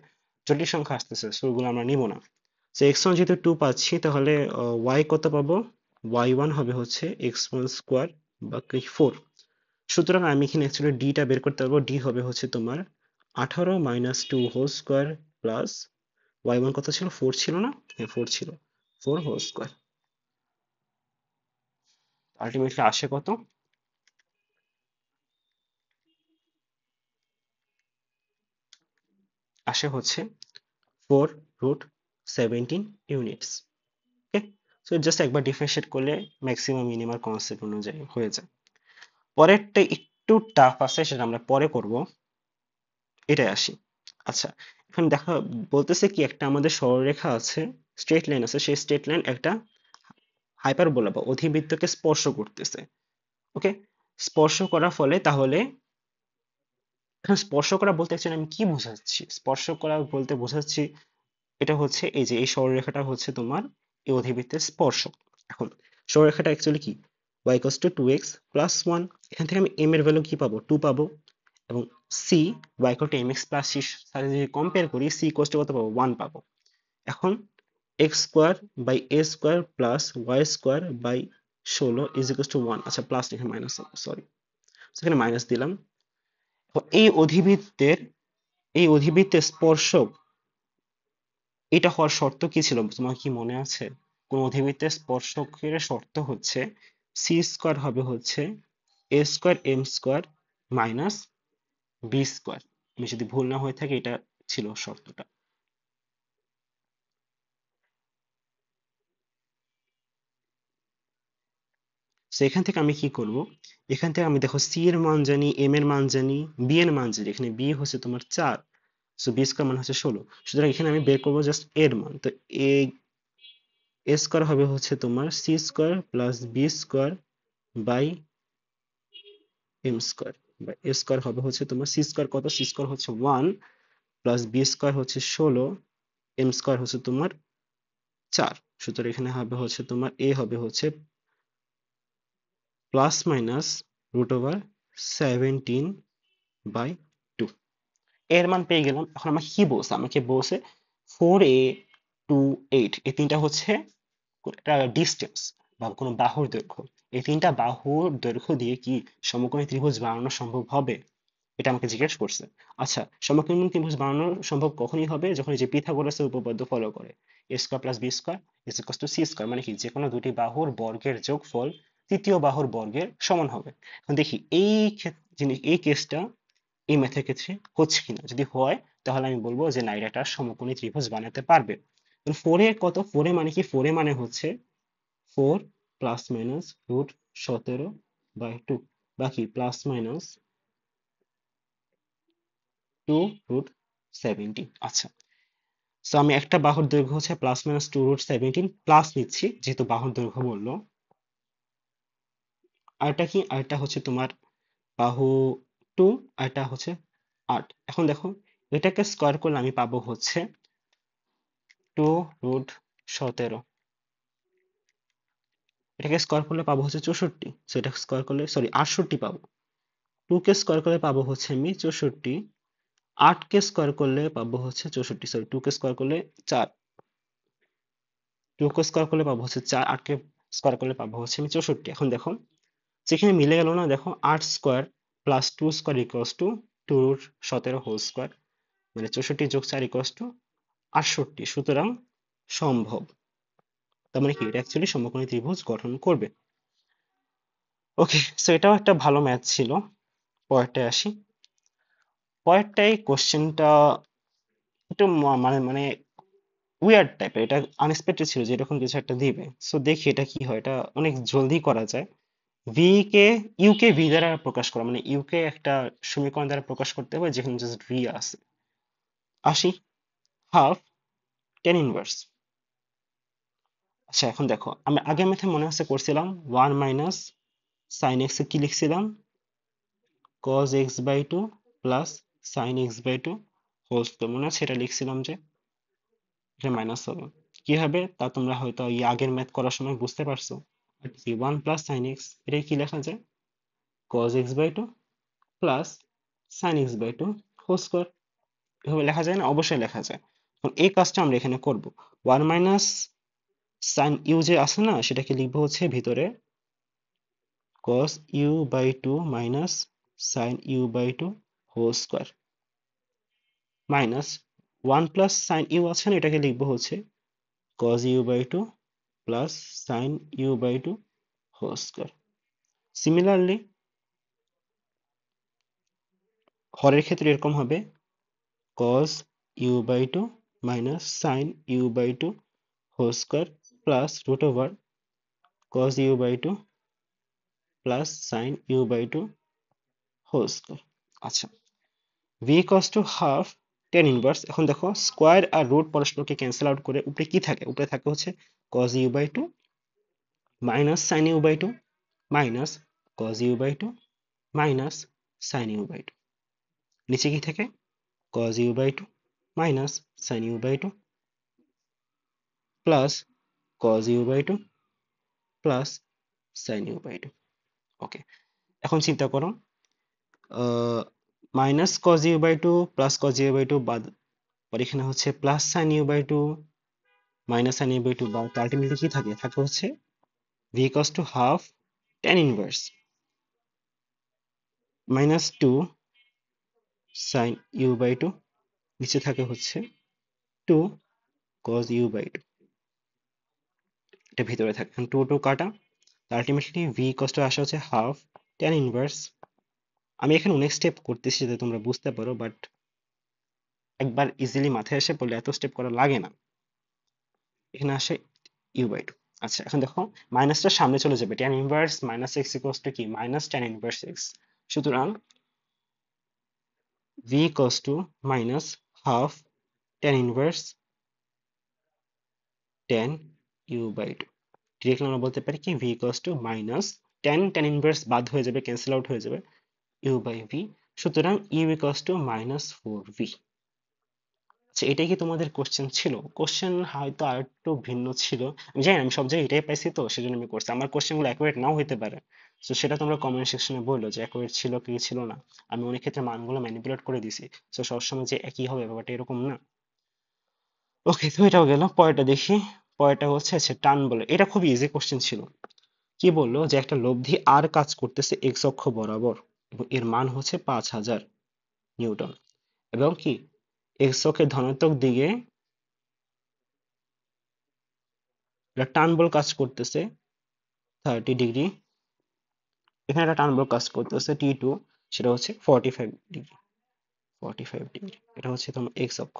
জটিল সংখ্যা আসতেছে, সো ওগুলো আমরা নিব না। সো x1 যেহেতু 2 পাচ্ছি, তাহলে y কত পাবো? y1 হবে হচ্ছে x1 স্কোয়ার বাকি 4। সুতরাং আমি এখানে অ্যাকচুয়ালি d টা বের করতে পারবো। d হবে হচ্ছে তোমার 18 minus 2 whole square plus y1 কত ছিল? 4 ছিল না? হ্যাঁ 4 ছিল, 4 হোল স্কোয়ার। আলটিমেটলি আসে কত? আসে হচ্ছে 4 রুট 17 ইউনিটস। ওকে, সো জাস্ট একবার ডিফারেন্সিয়েট করলে ম্যাক্সিমাম মিনিমাম কনসেপ্ট অনুযায়ী হয়ে যায়। পরেরটা একটু টাফ আছে, সেটা আমরা পরে করব। এটাই আসি। আচ্ছা, এখন দেখা বলতেছে কি একটা আমাদের সরলরেখা আছে, স্ট্রেট লাইন আছে, সেই স্ট্রেট লাইন একটা হাইপারবোলা বা অধিবৃত্তকে স্পর্শ করতেছে। ওকে, স্পর্শ করার ফলে তাহলে এখন স্পর্শ করা বলতে চাই আমি কি বোঝাচ্ছি? স্পর্শ করা বলতে বোঝাচ্ছি এটা হচ্ছে এই যে এই সরলরেখাটা হচ্ছে তোমার এই অধিবৃত্তের স্পর্শক। এখন সরলরেখাটা অ্যাকচুয়ালি কি y equals to 2x plus 1, এখান থেকে আমি m এর ভ্যালু কি পাবো? 2 পাবো, এবং c y equal to mx plus c সাথে যদি কম্পেয়ার করি c ইকুয়ালস টু কত পাবো? 1 পাবো। এখন x square by a square plus y square by 16 is equals to 1। আচ্ছা প্লাস লিখে মাইনাস, সরি, সেখানে মাইনাস দিলাম। তো এই অধিবৃত্তের স্পর্শক এটা হওয়ার শর্ত কি ছিল তোমার কি মনে আছে? কোন অধিবৃত্তের স্পর্শকের শর্ত হচ্ছে সি স্কোয়ার হবে হচ্ছে A square M square minus B square. আমি যদি ভুল না হয়ে থাকে এটা ছিল শর্তটা। সো এখান থেকে আমি কি করব? এখান থেকে আমি দেখো সি এর মান জানি, এম এর মান জানি, বি এর মান জানি। এখানে বি হচ্ছে তোমার 4, সো বি স্কোয়ার মান হচ্ছে 16। সুতরাং এখানে আমি বের করবো জাস্ট এর মান। তো এ এ স্কোয়ার হবে হচ্ছে তোমার c square plus B square by m square, বা এ স্কোয়ার হবে হচ্ছে তোমার সি স্কোয়ার কত? সি স্কোয়ার হচ্ছে 1 প্লাস বি স্কোয়ার হচ্ছে 16, এম স্কোয়ার হচ্ছে তোমার 4। সুতরাং এখানে হবে হচ্ছে তোমার এ হবে হচ্ছে plus minus root over 17 by 2। এর মান পেয়ে গেলাম। এখন আমাকে কি বলছে? আমাকে বলছে 4a 2 8 এই তিনটা হচ্ছে একটা ডিস্টেন্স বা কোনো বাহুর দৈর্ঘ্য। এই তিনটা বাহুর দৈর্ঘ্য দিয়ে কি সমকোণী ত্রিভুজ বানানো সম্ভব হবে? এটা আমাকে জিজ্ঞেস করছে। আচ্ছা, সমকোণী ত্রিভুজ বানানো সম্ভব কখনই হবে যখন এই যে পিথাগোরাসের উপপাদ্য ফলো করে, A square plus B square is equals to C square, মানে কি যে কোনো দুটি বাহুর বর্গের যোগফল তৃতীয় বাহুর বর্গের সমান হবে। এখন দেখি এই জিনিস এই কেসটা এই ম্যাথের ক্ষেত্রে হচ্ছে কিনা। যদি হয় তাহলে আমি বলবো যে না, এটা একটা সমকোণী ত্রিভুজ বানাতে পারবে। ফোরে কত, ফোরে মানে কি, ফোরে মানে হচ্ছে 4 ± √17/2 বাকি ±2 √17। আচ্ছা, সো আমি একটা বাহুর দৈর্ঘ্য হচ্ছে ±2 √17 প্লাস নিচ্ছি যেহেতু বাহুর দৈর্ঘ্য বললো। আরটা কি, আরটা হচ্ছে তোমার বাহু 2, আরটা হচ্ছে 8। এখন দেখো, এটাকে স্কোয়ার করলে আমি পাবো হচ্ছে 2 √17। এটাকে স্কোয়ার করলে পাবো হচ্ছে 64। সো এটা স্কোয়ার করলে, সরি, 68 পাবো। 2 কে স্কোয়ার করলে পাবো হচ্ছে আমি 64। 8 কে স্কোয়ার করলে পাবো হচ্ছে 64, সরি, 2 কে স্কোয়ার করলে 4। 2 কে স্কোয়ার করলে পাবো হচ্ছে 4, 8 কে স্কোয়ার করলে পাবো হচ্ছে আমি 64। এখন দেখো, যেখানে মিলে গেল না, দেখো 8 square plus 2 square equals to 2 √17 whole square, মানে 64 + 4 = 68। সুতরাং সম্ভব। তার মানে কি, এটা অ্যাকচুয়ালি সমকোণী ত্রিভুজ গঠন করবে। ওকে, সো এটাও একটা ভালো ম্যাথ ছিল। পরেরটায় আসি। পরেরটাই কোশ্চেনটা একটু মানে মানে উইয়ার্ড টাইপের, এটা আনএক্সপেক্টেড ছিল যে এরকম কিছু একটা দিবে। সো দেখি এটা কি হয়, এটা অনেক জলদি করা যায়। ভি কে, ইউ কে ভি দ্বারা প্রকাশ করা, মানে ইউ কে একটা সমীকরণ দ্বারা প্রকাশ করতে হবে যেখানে জাস্ট ভি আছে। আসি, হাফ টেন ইনভার্স। আচ্ছা, এখন দেখো, আমি আগের ম্যাথে মনে আছে করছিলাম 1 - sin x এ কি লিখছিলাম, cos x/2 plus sin x/2 whole square, মনে আছে এটা লিখছিলাম যে এটা মাইনাস হবে। কি হবে তা তোমরা হয়তো এই আগের ম্যাথ করার সময় বুঝতে পারছো। 1 + sin x, এটা কি লেখা যায়, cos x/2 plus sin x/2 whole square. এভাবে লেখা যায় না? অবশ্যই লেখা যায়। এখন এই কাজটা আমরা এখানে করব। 1 মাইনাস sin u যে আছে না, সেটাকে লিখবো হচ্ছে ভিতরে cos u/2 minus sin u/2 whole square, minus 1 plus sin u আছে না, এটাকে লিখবো হচ্ছে cos u/2 plus sin u/2 whole square. Similarly হরের ক্ষেত্রে এরকম হবে cos u/2 minus sin u/2 whole square plus root over cos u/2 plus sin u/2 whole square. আচ্ছা, v equals to half tan inverse. এখন দেখো, square আর root পরস্পরকে cancel out করে উপরে কি থাকে, উপরে থাকে হচ্ছে cos u/2 minus sin u/2 minus cos u/2 minus sin u/2। নিচে কি থাকে, cos u/2 minus sin u/2 plus cos u/2 plus sin u/2। ওকে, এখন চিন্তা করো, minus cos u/2 plus cos u/2 বাদ, আর এখানে হচ্ছে plus sin u/2 minus sin u/2 বাদ, আলটিমেটলি কি থাকে, থাকে হচ্ছে v equals to half tan inverse minus 2 sin u/2, নিচে থাকে হচ্ছে 2 cos u/2, এটা ভিতরে থাকে। 2 কাটা, আলটিমেটলি v equals to আসে হচ্ছে হাফ tan ইনভার্স। আমি এখানে অনেক স্টেপ করতেছি যাতে তোমরা বুঝতে পারো, বাট একবার ইজিলি মাথায় এসে পড়লে এত স্টেপ করা লাগে না। এখানে আসে u/2। আচ্ছা, এখন দেখো, মাইনাসটা সামনে চলে যাবে, tan inverse minus x equals to কি, মাইনাস tan ইনভার্স x। সুতরাং v equals to minus half tan inverse tan u/2। Directly আমরা বলতে পারি কি, v equals to minus tan inverse বাদ হয়ে যাবে, ক্যান্সেল আউট হয়ে যাবে, u/v। সুতরাং u equals to minus 4v। আচ্ছা, এটাই কি তোমাদের কোশ্চেন ছিল? কোশ্চেন হয়তো আর একটু ভিন্ন ছিল, আমি জানি না, আমি সব জায়গায় এটাই পাইছি তো সেজন্য আমি করছি। আমার কোশ্চেনগুলো অ্যাকুরেট নাও হতে পারে, তো সেটা তোমরা কমেন্ট সেকশনে বললো যে অ্যাকুরেট ছিল কি ছিল না। আমি অনেক ক্ষেত্রে মানগুলো ম্যানিপুলেট করে দিছি, তো সবসময় যে একই হবে ব্যাপারটা এরকম না। ওকে, তো এটাও গেল। পরেরটা দেখি। পরেরটা হচ্ছে, আচ্ছা, টান বলে, এটা খুব ইজি কোশ্চেন ছিল। কি বললো যে একটা লব্ধি আর কাজ করতেছে এক্স অক্ষ বরাবর এবং এর মান হচ্ছে 5000 নিউটন, এবং কি এক্স অক্ষের ধনাত্মক দিকে একটা টান বল কাজ করতেছে 30 ডিগ্রি। এখানে একটা টান বল কাজ করতেছে T2, সেটা হচ্ছে 45 ডিগ্রি। 45 ডিগ্রি, এটা হচ্ছে তোমার এক্স অক্ষ।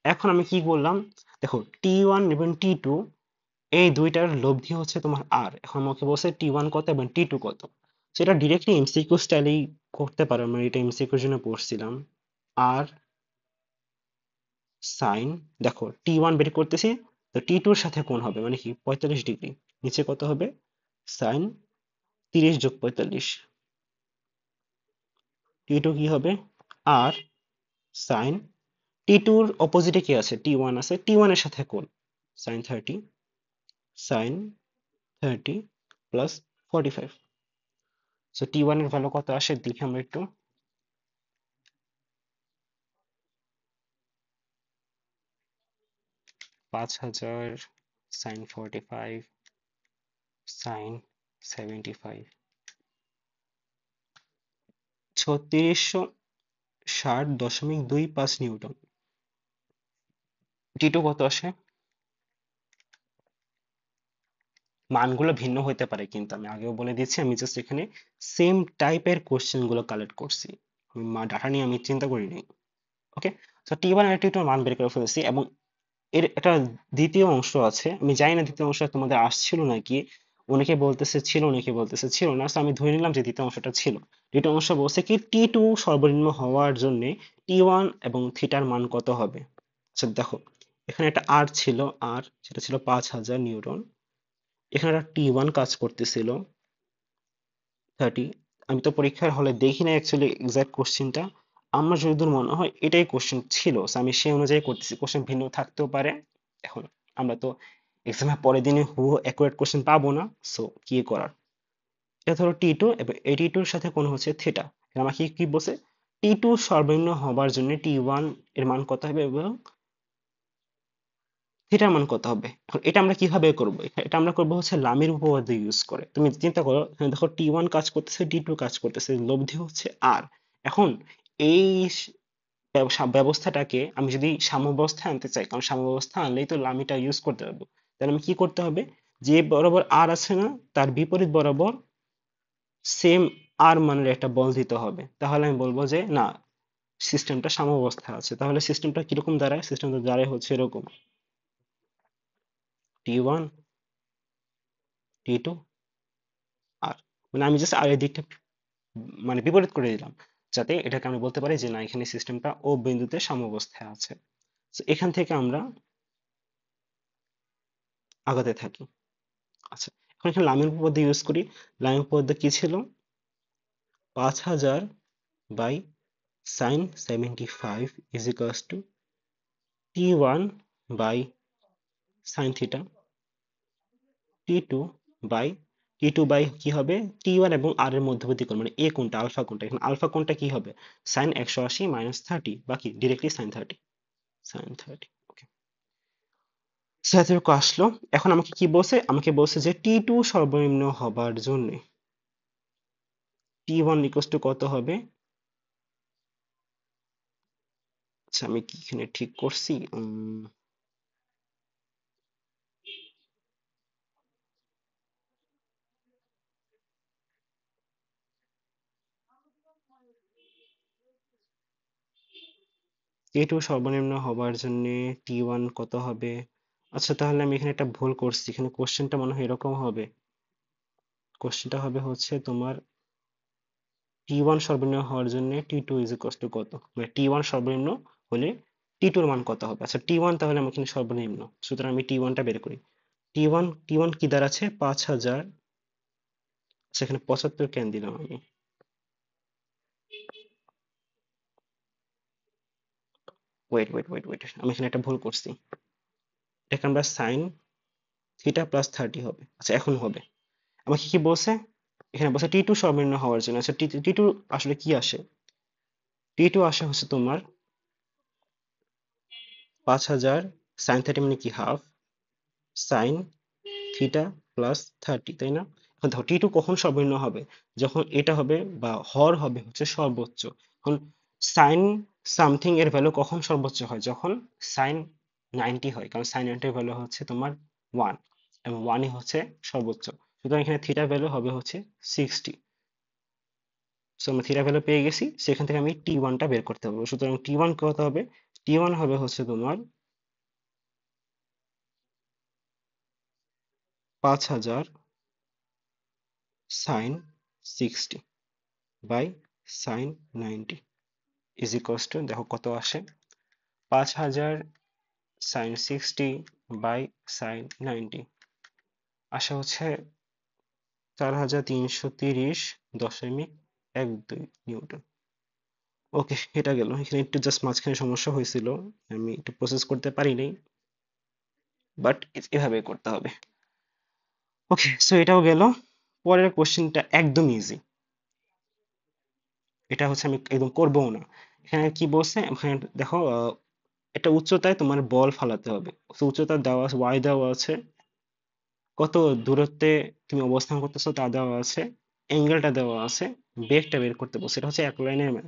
এখন আমি কি বললাম, দেখো T1 এবং T2 এই দুইটার লব্ধি হচ্ছে তোমার আর। এখন আমাকে বলছে T1 কত এবং T2 কত। সেটা ডিরেক্টলি এমসিকিউ স্টাইলেই করতে পারো, আমরা এটা এমসিকিউর জন্য পড়ছিলাম। আর সাইন, দেখো T1 বের করতেছি, তো T2 এর সাথে কোণ হবে মানে কি 45 ডিগ্রি। নিচে কত হবে, সাইন 30 যোগ 45। T2 কি হবে, আর সাইন, T2 এর অপোজিটে কি আছে, T1 আছে, T1 এর সাথে কোণ sign 30, sign 30 plus 45। So T1 এর ভ্যালু কত আসে দেখি আমরা একটু। 5000 সাইন 45 সাইন 75, 3660.25 নিউটন। T2 কত আসে, মানগুলো ভিন্ন হতে পারে কিন্তু আমি আগেও বলে দিচ্ছি, আমি জাস্ট এখানে সেম টাইপের কোশ্চেন গুলো কালেক্ট করছি, ডাটা নিয়ে আমি চিন্তা করিনি। ওকে, তো T1 আর T2 এর মান বের করে ফেলেছি, এবং এর একটা দ্বিতীয় অংশ আছে, আমি জানি না দ্বিতীয় অংশটা তোমাদের আসছিল নাকি, অনেকে বলতেছে ছিল, অনেকে বলতেছে ছিল না, তো আমি ধরে নিলাম যে দ্বিতীয় অংশটা ছিল। দ্বিতীয় অংশ বলছে কি T2 সর্বনিম্ন হওয়ার জন্য T1 এবং থিটার মান কত হবে। আচ্ছা দেখো, এখানে একটা আর ছিল, আর সেটা ছিল 5000 নিউটন। এখানে একটা T1 কাজ করতেছিল 30। আমি তো পরীক্ষার হলে দেখি না অ্যাকচুয়ালি এক্সাক্ট কোশ্চেনটা, আমার যতদূর মনে হয় এটাই কোশ্চেন ছিল, so আমি সেই অনুযায়ী করতেছি, কোশ্চেন ভিন্ন থাকতেও পারে। এখন আমরা তো এক্সামের পরের দিনে হুবহু অ্যাকুরেট কোশ্চেন পাবো না, সো কি করার। এটা ধরো T2 এবং এই T2 এর সাথে কোন হচ্ছে থিটা। আমাকে কি বলছে, T2 সর্বনিম্ন হবার জন্য T1 এর মান কত হবে এবং থিটার মান কত হবে। এখন এটা আমরা কিভাবে করব, এটা আমরা করব হচ্ছে লামের উপপাদ্য ইউজ করে। তুমি চিন্তা করো, এখানে দেখো T1 কাজ করতেছে, T2 কাজ করতেছে, লব্ধি হচ্ছে আর। এখন এই ব্যবস্থাটাকে আমি যদি সাম্যাবস্থায় আনতে চাই, কারণ সাম্যাবস্থা আনলেই তো লামিটা ইউজ করতে পারবো, তাহলে আমি কি করতে হবে, যে বরাবর আর আছে না তার বিপরীত বরাবর সেম আর মানের একটা বল দিতে হবে, তাহলে আমি বলবো যে না, সিস্টেমটা সাম্যাবস্থায় আছে। তাহলে সিস্টেমটা কিরকম দাঁড়ায়, সিস্টেমটা দাঁড়ায় হচ্ছে এরকম, T1 T2 আর, মানে আমি জাস্ট আর এর দিকটা মানে বিপরীত করে দিলাম, যাতে এটাকে আমি বলতে পারি যে না, এখানে সিস্টেমটা ও বিন্দুতে সাম্যাবস্থায় আছে। তো এখান থেকে আমরা আগাতে থাকি। আচ্ছা, এখন এখানে লামের উপপাদ্য ইউজ করি। লামের উপপাদ্য কি ছিল, 5000 by sine 75 is equals to T1 by sine theta, T2 by T2 by কি হবে, T1 এবং আর এর মধ্যবর্তী কোণ মানে এ কোণটা, আলফা কোণটা, এখানে আলফা কোণটা কি হবে, সাইন 180 মাইনাস 30, বাকি ডিরেক্টলি সাইন 30, সাইন 30। ওকে, এতটুকু আসলো। এখন আমাকে কি বলছে, আমাকে বলছে যে T2 সর্বনিম্ন হবার জন্য T1 ইকুয়ালস টু কত হবে। আচ্ছা, আমি কি এখানে ঠিক করছি, T2 সর্বনিম্ন হবার জন্য T1 কত হবে। আচ্ছা, তাহলে আমি এখানে একটা ভুল করছি, এখানে কোশ্চেনটা মনে হয় এরকম হবে, কোশ্চেনটা হবে হচ্ছে তোমার T1 সর্বনিম্ন হওয়ার জন্য T2 ইজ ইকুয়ালস টু কত, মানে T1 সর্বনিম্ন হলে T2 এর মান কত হবে। আচ্ছা, T1 তাহলে আমার এখানে সর্বনিম্ন, সুতরাং আমি T1 টা বের করি। T1 কি দাঁড়াচ্ছে 5000। আচ্ছা, এখানে 75 কেন দিলাম আমি, ওয়েট, আমি এখানে একটা ভুল করছি, এটাকে আমরা সাইন থিটা প্লাস 30 হবে। আচ্ছা, এখন হবে। আমাকে কি বলছে, এখানে বলছে T2 সর্বনিম্ন হওয়ার জন্য। আচ্ছা, T2 আসলে কি আসে, T2 আসে হচ্ছে তোমার 5000 সাইন 30 মানে কি হাফ সাইন থিটা প্লাস 30, তাই না। এখন দেখো T2 কখন সর্বনিম্ন হবে, যখন এটা হবে বা হর হবে হচ্ছে সর্বোচ্চ। এখন সাইন সামথিং এর ভ্যালু কখন সর্বোচ্চ হয়, যখন সাইন 90 হয়, কারণ সাইন 90 এর ভ্যালু হচ্ছে তোমার 1, এবং 1ই হচ্ছে সর্বোচ্চ। সুতরাং এখানে থিটার ভ্যালু হবে হচ্ছে 60। সো আমরা থিটা ভ্যালু পেয়ে গেছি, সেখান থেকে আমি টি ওয়ানটা বের করতে হবে। সুতরাং টি ওয়ান কত হবে? টি ওয়ান হবে হচ্ছে তোমার 5000 sine 60 by sine 90 is equals to, দেখো কত আসে, 5000 সাইন 60 বাই সাইন 90 আসা হচ্ছে 4330.12 ওকে, এটা গেল। এখানে একটু জাস্ট মাঝখানে সমস্যা হয়েছিল, আমি একটু প্রসেস করতে পারি নাই, বাট এভাবে করতে হবে। ওকে, সো এটাও গেল। পরের কোশ্চেনটা একদম ইজি, এটা হচ্ছে আমি একদম করবো না। এখানে কি বলছে, এখানে দেখো এটা উচ্চতায় তোমার বল ফালাতে হবে। So, উচ্চতা দেওয়া আছে, ওয়াই দেওয়া আছে, কত দূরত্বে তুমি অবস্থান করতেছো তা দেওয়া আছে, অ্যাঙ্গেলটা দেওয়া আছে, বেগটা বের করতে বলছে। এটা হচ্ছে এক লাইনের ম্যাথ।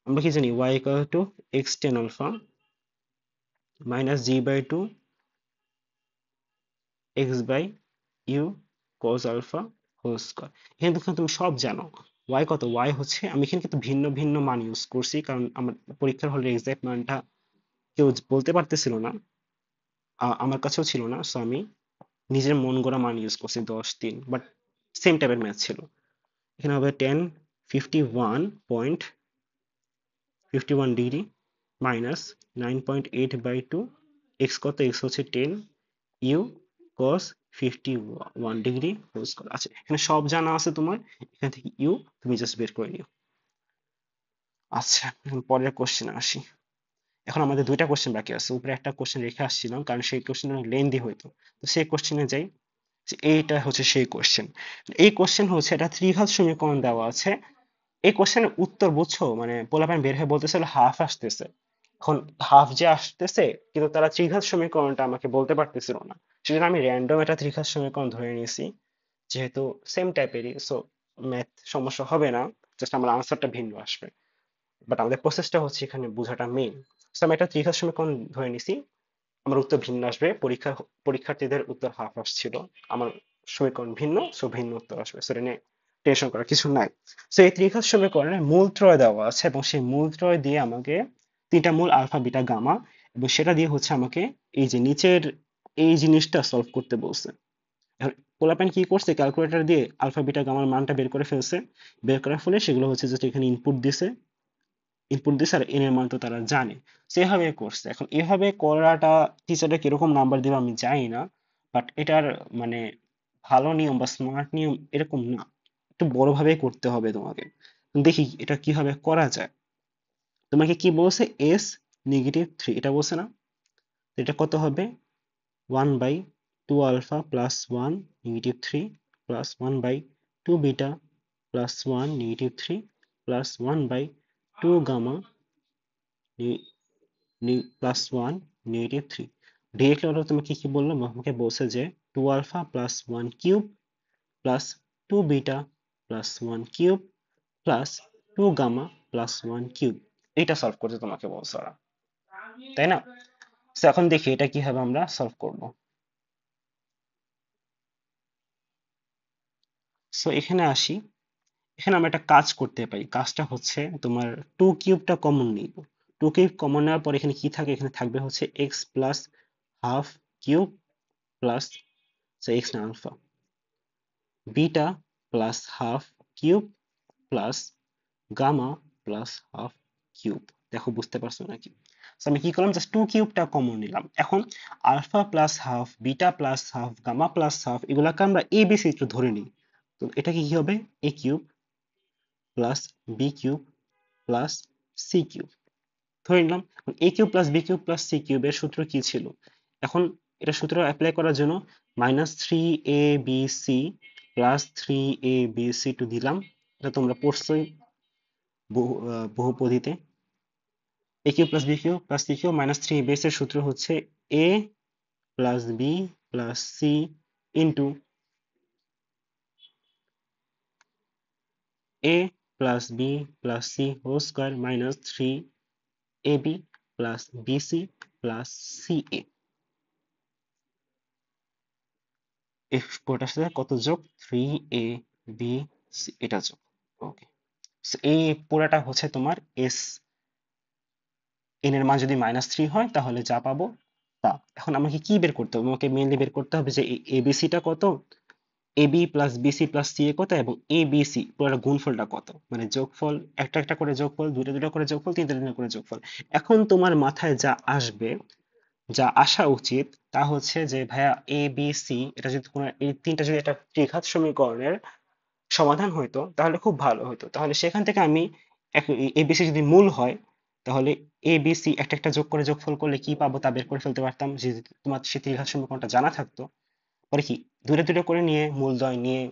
আমরা কি জানি, y equal to x tan alpha minus g by two x by u cos alpha whole square. এখানে দেখো তুমি সব জানো। ওয়াই কত, ওয়াই হচ্ছে, আমি এখানে কিন্তু ভিন্ন ভিন্ন মান ইউজ করছি, কারণ আমার পরীক্ষার হলে এক্সাক্ট মানটা কেউ বলতে পারতেছিল না, আমার কাছেও ছিল না। সো আমি নিজের মন গড়া মান ইউজ করছি 10 3, বাট সেম টাইপের ম্যাথ ছিল। এখানে হবে 1051.51 ডিগ্রি মাইনাস 9.8/2, এক্স কত, এক্স হচ্ছে 10, u cos 51 degree whole square. আচ্ছা, এখানে সব জানা আছে তোমার, এখান থেকে ইউ তুমি জাস্ট বের করে নিও। আচ্ছা, এখন পরের কোশ্চেনে আসি। এখন আমাদের দুইটা কোশ্চেন বাকি আছে, উপরে একটা কোশ্চেন রেখে আসছিলাম কারণ সেই কোশ্চেন অনেক লেন্দি হইতো। তো সেই কোশ্চেনে যাই, যে এইটা হচ্ছে সেই কোশ্চেন। এই কোশ্চেন হচ্ছে, এটা ত্রিঘাত সমীকরণ দেওয়া আছে। এই কোশ্চেনের উত্তর বুঝছো, মানে পোলাপান বের হয়ে বলতেছিল হাফ আসতেছে। এখন হাফ যে আসতেছে, কিন্তু তারা ত্রিঘাত সমীকরণটা আমাকে বলতে পারতেছিল না। সেজন্য আমি র্যান্ডম একটা ত্রিঘাত সমীকরণ ধরে নিয়েছি, যেহেতু সেম টাইপেরই, সো ম্যাথ সমস্যা হবে না, জাস্ট আমার আনসারটা ভিন্ন আসবে। বাট আমাদের প্রসেসটা হচ্ছে এখানে বোঝাটা মেইন। সো আমি একটা ত্রিঘাত সমীকরণ ধরে নিছি, আমার উত্তর ভিন্ন আসবে। পরীক্ষার্থীদের উত্তর হাফ আসছিল, আমার সমীকরণ ভিন্ন, সো ভিন্ন উত্তর আসবে। সো এটা নিয়ে টেনশন করার কিছু নাই। সো এই ত্রিঘাত সমীকরণে মূলত্রয় দেওয়া আছে, এবং সেই মূলত্রয় দিয়ে আমাকে তিনটা মূল আলফা বিটা গামা, এবং সেটা দিয়ে হচ্ছে আমাকে এই যে নিচের এই জিনিসটা সলভ করতে বলছে। এখন পোলাপাইন কি করছে, ক্যালকুলেটর দিয়ে আলফা বিটা গামার মানটা বের করে ফেলছে। বের করার ফলে সেগুলো হচ্ছে জাস্ট এখানে ইনপুট দিছে আর এন এর মান তো তারা জানে, সেভাবে করছে। এখন এভাবে করাটা টিচাররা কিরকম নাম্বার দিবে আমি জানি না, বাট এটার মানে ভালো নিয়ম বা স্মার্ট নিয়ম এরকম না, একটু বড়ভাবে করতে হবে তোমাকে। দেখি এটা কিভাবে করা যায়। তোমাকে কি বলছে, এস -3 এটা বলছে না? তো এটা কত হবে, 1/2 alpha plus 1 -3 plus 1/2 beta plus 1 -3 plus 1/2 gamma plus 1 -3। Directly order তোমাকে কি বললো, আমাকে বলছে যে 2 alpha plus 1 cube plus 2 beta plus 1 cube plus 2 gamma plus 1 cube, এটা সলভ করতে তোমাকে বলছে ওরা, তাই না? তো এখন দেখি এটা কিভাবে আমরা সলভ করব। সো এখানে আসি, এখানে আমরা একটা কাজ করতে পারি। কাজটা হচ্ছে তোমার 2 কিউবটা কমন নিব। 2 কিউব কমন নেওয়ার পর এখানে কি থাকে, এখানে থাকবে হচ্ছে x plus half cube plus X না alpha, beta plus half cube plus gamma plus half cube. দেখো বুঝতে পারছো নাকি? So, আমি কি করলাম, জাস্ট 2 কিউবটা কমন নিলাম। এখন alpha plus half, beta plus half, gamma plus half, এগুলাকে আমরা এ বি সি একটু ধরে নিই। তো এটা কি হবে, A cube plus B cube plus C cube ধরে নিলাম। A cube plus B cube plus C কিউবের সূত্র কি ছিল? এখন এটা সূত্র অ্যাপ্লাই করার জন্য -3ab প্লাস 3ab টু দিলাম। এটা তোমরা পড়ছোই বহুপদীতে। A cube plus B cube plus C cube minus 3ab এর সূত্র হচ্ছে A plus B plus C into A plus B plus C whole square minus 3ab plus BC plus CA. এই পুরোটার সাথে কত যোগ, 3ab, এটা যোগ। ওকে, So, এই পুরাটা হচ্ছে তোমার এস এন এর মান যদি -3 হয় তাহলে যা পাবো তা। এখন আমাকে কি বের করতে হবে? আমাকে মেইনলি বের করতে হবে যে এবিসিটা কত, AB plus BC plus C A কত, এবং এ বি সি পুরোটা গুণফলটা কত, মানে যোগফল, একটা একটা করে যোগফল, দুইটা দুইটা করে যোগফল, তিনটা তিনটা করে যোগফল। এখন তোমার মাথায় যা আসবে, যা আসা উচিত, তা হচ্ছে যে ভাইয়া এ বি সি এটা যদি কোনো এই তিনটা যদি একটা ত্রিঘাত সমীকরণের সমাধান হইতো তাহলে খুব ভালো হতো। তাহলে সেখান থেকে আমি এবিসি যদি মূল হয় তাহলে এ বি সি একটা একটা যোগ করে যোগফল করলে কি পাবো তা বের করে ফেলতে পারতাম, যে তোমার সেই ত্রিঘাত সমীকরণটা জানা থাকতো। পরে কি দুটো দুটো করে নিয়ে মূলদ্বয় নিয়ে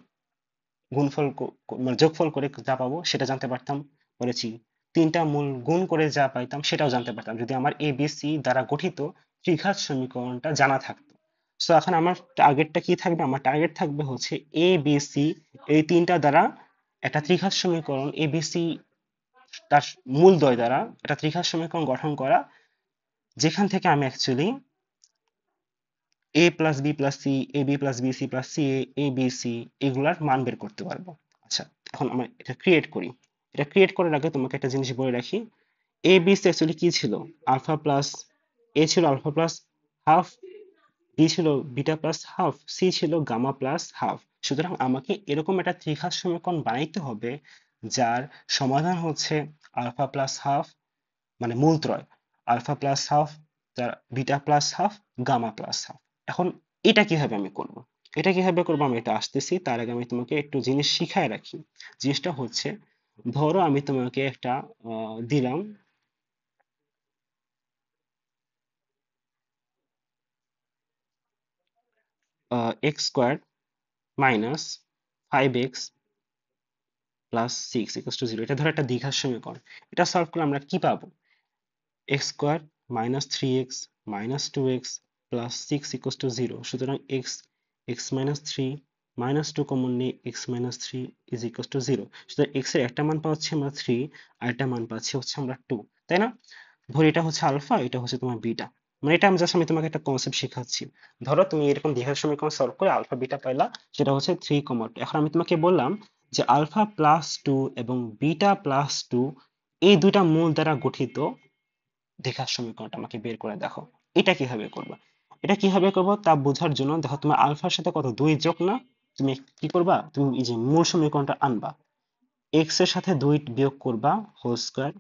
গুণফল মানে যোগফল করে যা পাবো সেটা জানতে পারতাম। বলেছি তিনটা মূল গুণ করে যা পাইতাম সেটাও জানতে পারতাম যদি আমার এ বি সি দ্বারা গঠিত ত্রিঘাত সমীকরণটা জানা থাকতো। সো এখন আমার টার্গেটটা কি থাকবে? আমার টার্গেট থাকবে হচ্ছে এ বি সি এই তিনটা দ্বারা একটা ত্রিঘাত সমীকরণ, এ বি সি তার মূলদ্বয় দ্বারা একটা ত্রিঘাত সমীকরণ গঠন করা, যেখান থেকে আমি actually A plus B plus C, A B plus B C plus C A B C এগুলার মান বের করতে পারবো। আচ্ছা, এখন আমরা এটা ক্রিয়েট করি। এটা ক্রিয়েট করার আগে তোমাকে একটা জিনিস বলে রাখি, এ বি সি অ্যাকচুয়ালি কি ছিল? আলফা প্লাস, এ ছিল আলফা প্লাস হাফ, বি ছিল বিটা প্লাস হাফ, সি ছিল গামা প্লাস হাফ। সুতরাং আমাকে এরকম একটা ত্রিঘাত সমীকরণ বানাইতে হবে যার সমাধান হচ্ছে আলফা প্লাস হাফ, মানে মূলত্রয়, আলফা প্লাস হাফ, তার beta plus half, gamma plus half. এখন এটা কিভাবে আমি করব? এটা কিভাবে করবো আমি এটা আসতেছি, তার আগে আমি তোমাকে একটু জিনিস শিখায় রাখি। জিনিসটা হচ্ছে, ধরো আমি তোমাকে একটা দিলাম x square minus 5x plus 6 = 0, এটা ধরো একটা দ্বিঘাত সমীকরণ। এটা সলভ করলে আমরা কি পাবো? X square minus 3x minus 2x plus 6 = 0। সুতরাং এক্স মাইনাস 3 মাইনাস 2 কমন নিয়ে এক্স মাইনাস 3 = 0। সুতরাং এক্স এর একটা মান পাচ্ছি আমরা 3, আর একটা মান পাচ্ছি হচ্ছে আমরা 2, তাই না? ধরি এটা হচ্ছে আলফা, এটা হচ্ছে তোমার বিটা। মানে এটা আমি তোমাকে একটা কনসেপ্ট শেখাচ্ছি। ধরো তুমি এরকম দ্বিঘাত সমীকরণ সলভ করে আলফা বিটা পাইলা, সেটা হচ্ছে 3, 2। এখন আমি তোমাকে বললাম যে আলফা প্লাস 2 এবং বিটা প্লাস 2 এই দুইটা মূল দ্বারা গঠিত দ্বিঘাত সমীকরণটা আমাকে বের করে দেখো। এটা কিভাবে করবা? এটা কিভাবে করবো তা বোঝার জন্য দেখো, তোমার আলফার সাথে কত 2 যোগ না? তুমি কি করবা? তুমি এই যে মূল সমীকরণটা আনবা, এক্স এর সাথে 2 বিয়োগ করবা, হোল স্কয়ার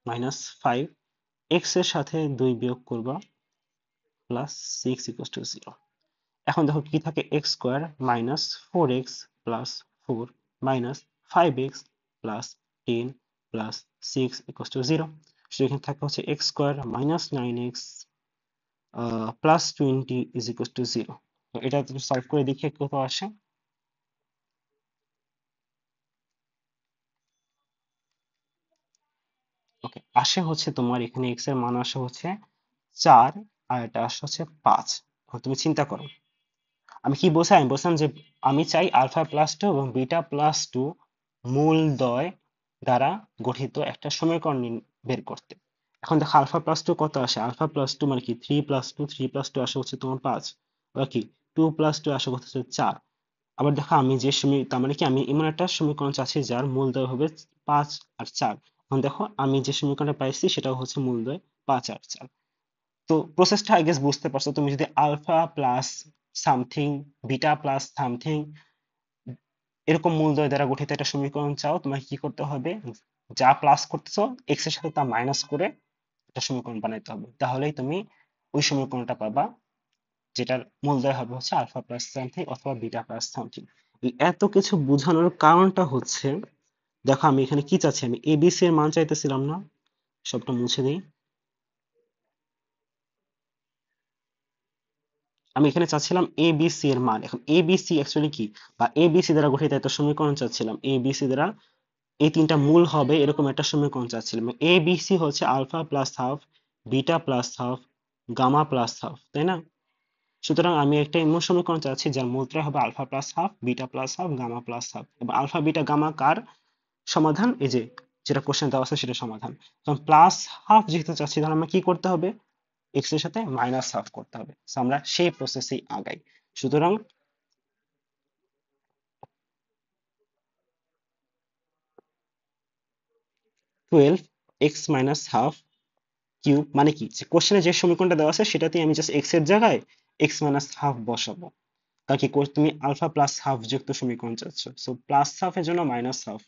মাইনাস 5, এক্স এর সাথে 2 বিয়োগ করবা, প্লাস 6 = 0। এখন দেখো কি থাকে, x square minus 4x plus 4 minus 5x plus 10 plus 6 = 0। সেখানে থাকে হচ্ছে x square minus 9x plus 20 = 0। তো এটা তুমি সলভ করে দেখে কত আসে। ওকে, আসে হচ্ছে তোমার এখানে এক্স এর মান আসে হচ্ছে 4, আর এটা আসে হচ্ছে 5। এখন তুমি চিন্তা করো, আমি কি বলছি? আমি বলছিলাম যে আমি চাই আলফা প্লাস 2 এবং বিটা প্লাস 2 মূলদ্বয় দ্বারা গঠিত একটা সমীকরণ বের করতে। এখন দেখো আলফা প্লাস 2 কত আসে? আলফা প্লাস 2 মানে কি 3 প্লাস 2, 3 প্লাস 2 আসে হচ্ছে তোমার 5, আবার কি 2 প্লাস 2 আসে হচ্ছে 4। আবার দেখো আমি যে তার মানে কি আমি এমন একটা সমীকরণ চাচ্ছি যার মূলদ্বয় হবে 5 আর 4। এখন দেখো আমি যে সমীকরণটা পাইছি সেটা হচ্ছে মূলদ্বয় 5 আর 4। তো প্রসেসটা আই গেস বুঝতে পারছো। তুমি যদি alpha plus something, beta plus something এরকম মূলদ্বয় দ্বারা গঠিত একটা সমীকরণ চাও, তোমাকে কি করতে হবে? যা প্লাস করতেছো এক্স এর সাথে তা মাইনাস করে একটা সমীকরণ বানাইতে হবে, তাহলেই তুমি ওই সমীকরণটা পাবা যেটার মূলদ্বয় হবে হচ্ছে আলফা প্লাস সামথিং অথবা বিটা প্লাস সামথিং। এই এত কিছু বোঝানোর কারণটা হচ্ছে, দেখো আমি এখানে কি চাচ্ছি, আমি এবিসি এর মান চাইতেছিলাম না, সবটা মুছে দিই। আমি এখানে চাচ্ছিলাম এ বি সি এর মান। এখন এ বি সি অ্যাকচুয়ালি কি, বা এ বি সি দ্বারা গঠিত একটা সমীকরণ চাচ্ছিলাম, এ বি সি দ্বারা এই তিনটা মূল হবে এরকম একটা সমীকরণ চাচ্ছিলাম। এ বি সি হচ্ছে alpha plus half, beta plus half, gamma plus half, তাই না? সুতরাং আমি একটা এমন সমীকরণ চাচ্ছি যার মূলত্রয় হবে alpha plus half, beta plus half, gamma plus half. এবং আলফা বিটা গামা কার সমাধান? এই যে যেটা কোশ্চেন দেওয়া আছে সেটা সমাধান। কারণ প্লাস হাফ যেহেতু চাচ্ছি, তাহলে আমার কি করতে হবে? এক্স এর সাথে মাইনাস হাফ করতে হবে। So আমরা সেই প্রসেসেই আগাই। সুতরাং 12x-half কিউব মানে কি, যে কোশ্চেনে যে সমীকরণটা দেওয়া আছে সেটাতে আমি জাস্ট x এর জায়গায় x-half বসাবো, কারণ কি তুমি আলফা প্লাস হাফ যুক্ত সমীকরণ চাচ্ছ। সো প্লাস হাফ এর জন্য মাইনাস হাফ,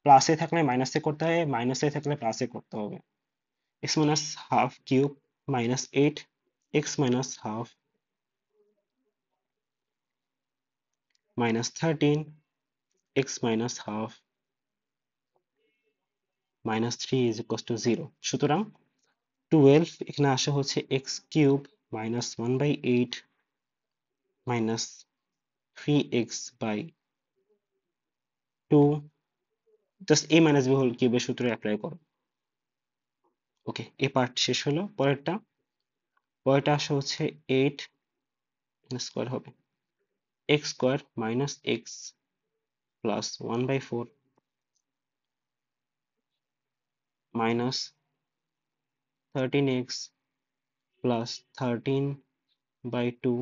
প্লাসে থাকলে মাইনাসে করতে হবে, মাইনাসে থাকলে প্লাসে করতে হবে। x-half cube minus 8 x-half minus 13 x-half minus 3 is equals to 0। সুতরাং 12 এখানে আসা হচ্ছে x cube minus 1/8 minus 3x by 2, just a minus b whole কিউবের সূত্র অ্যাপ্লাই করো। ওকে, এ পার্ট শেষ হলো। পরেরটা আসা হচ্ছে 8 স্কোয়ার হবে x square minus x plus 1/4 minus 13x plus 13/2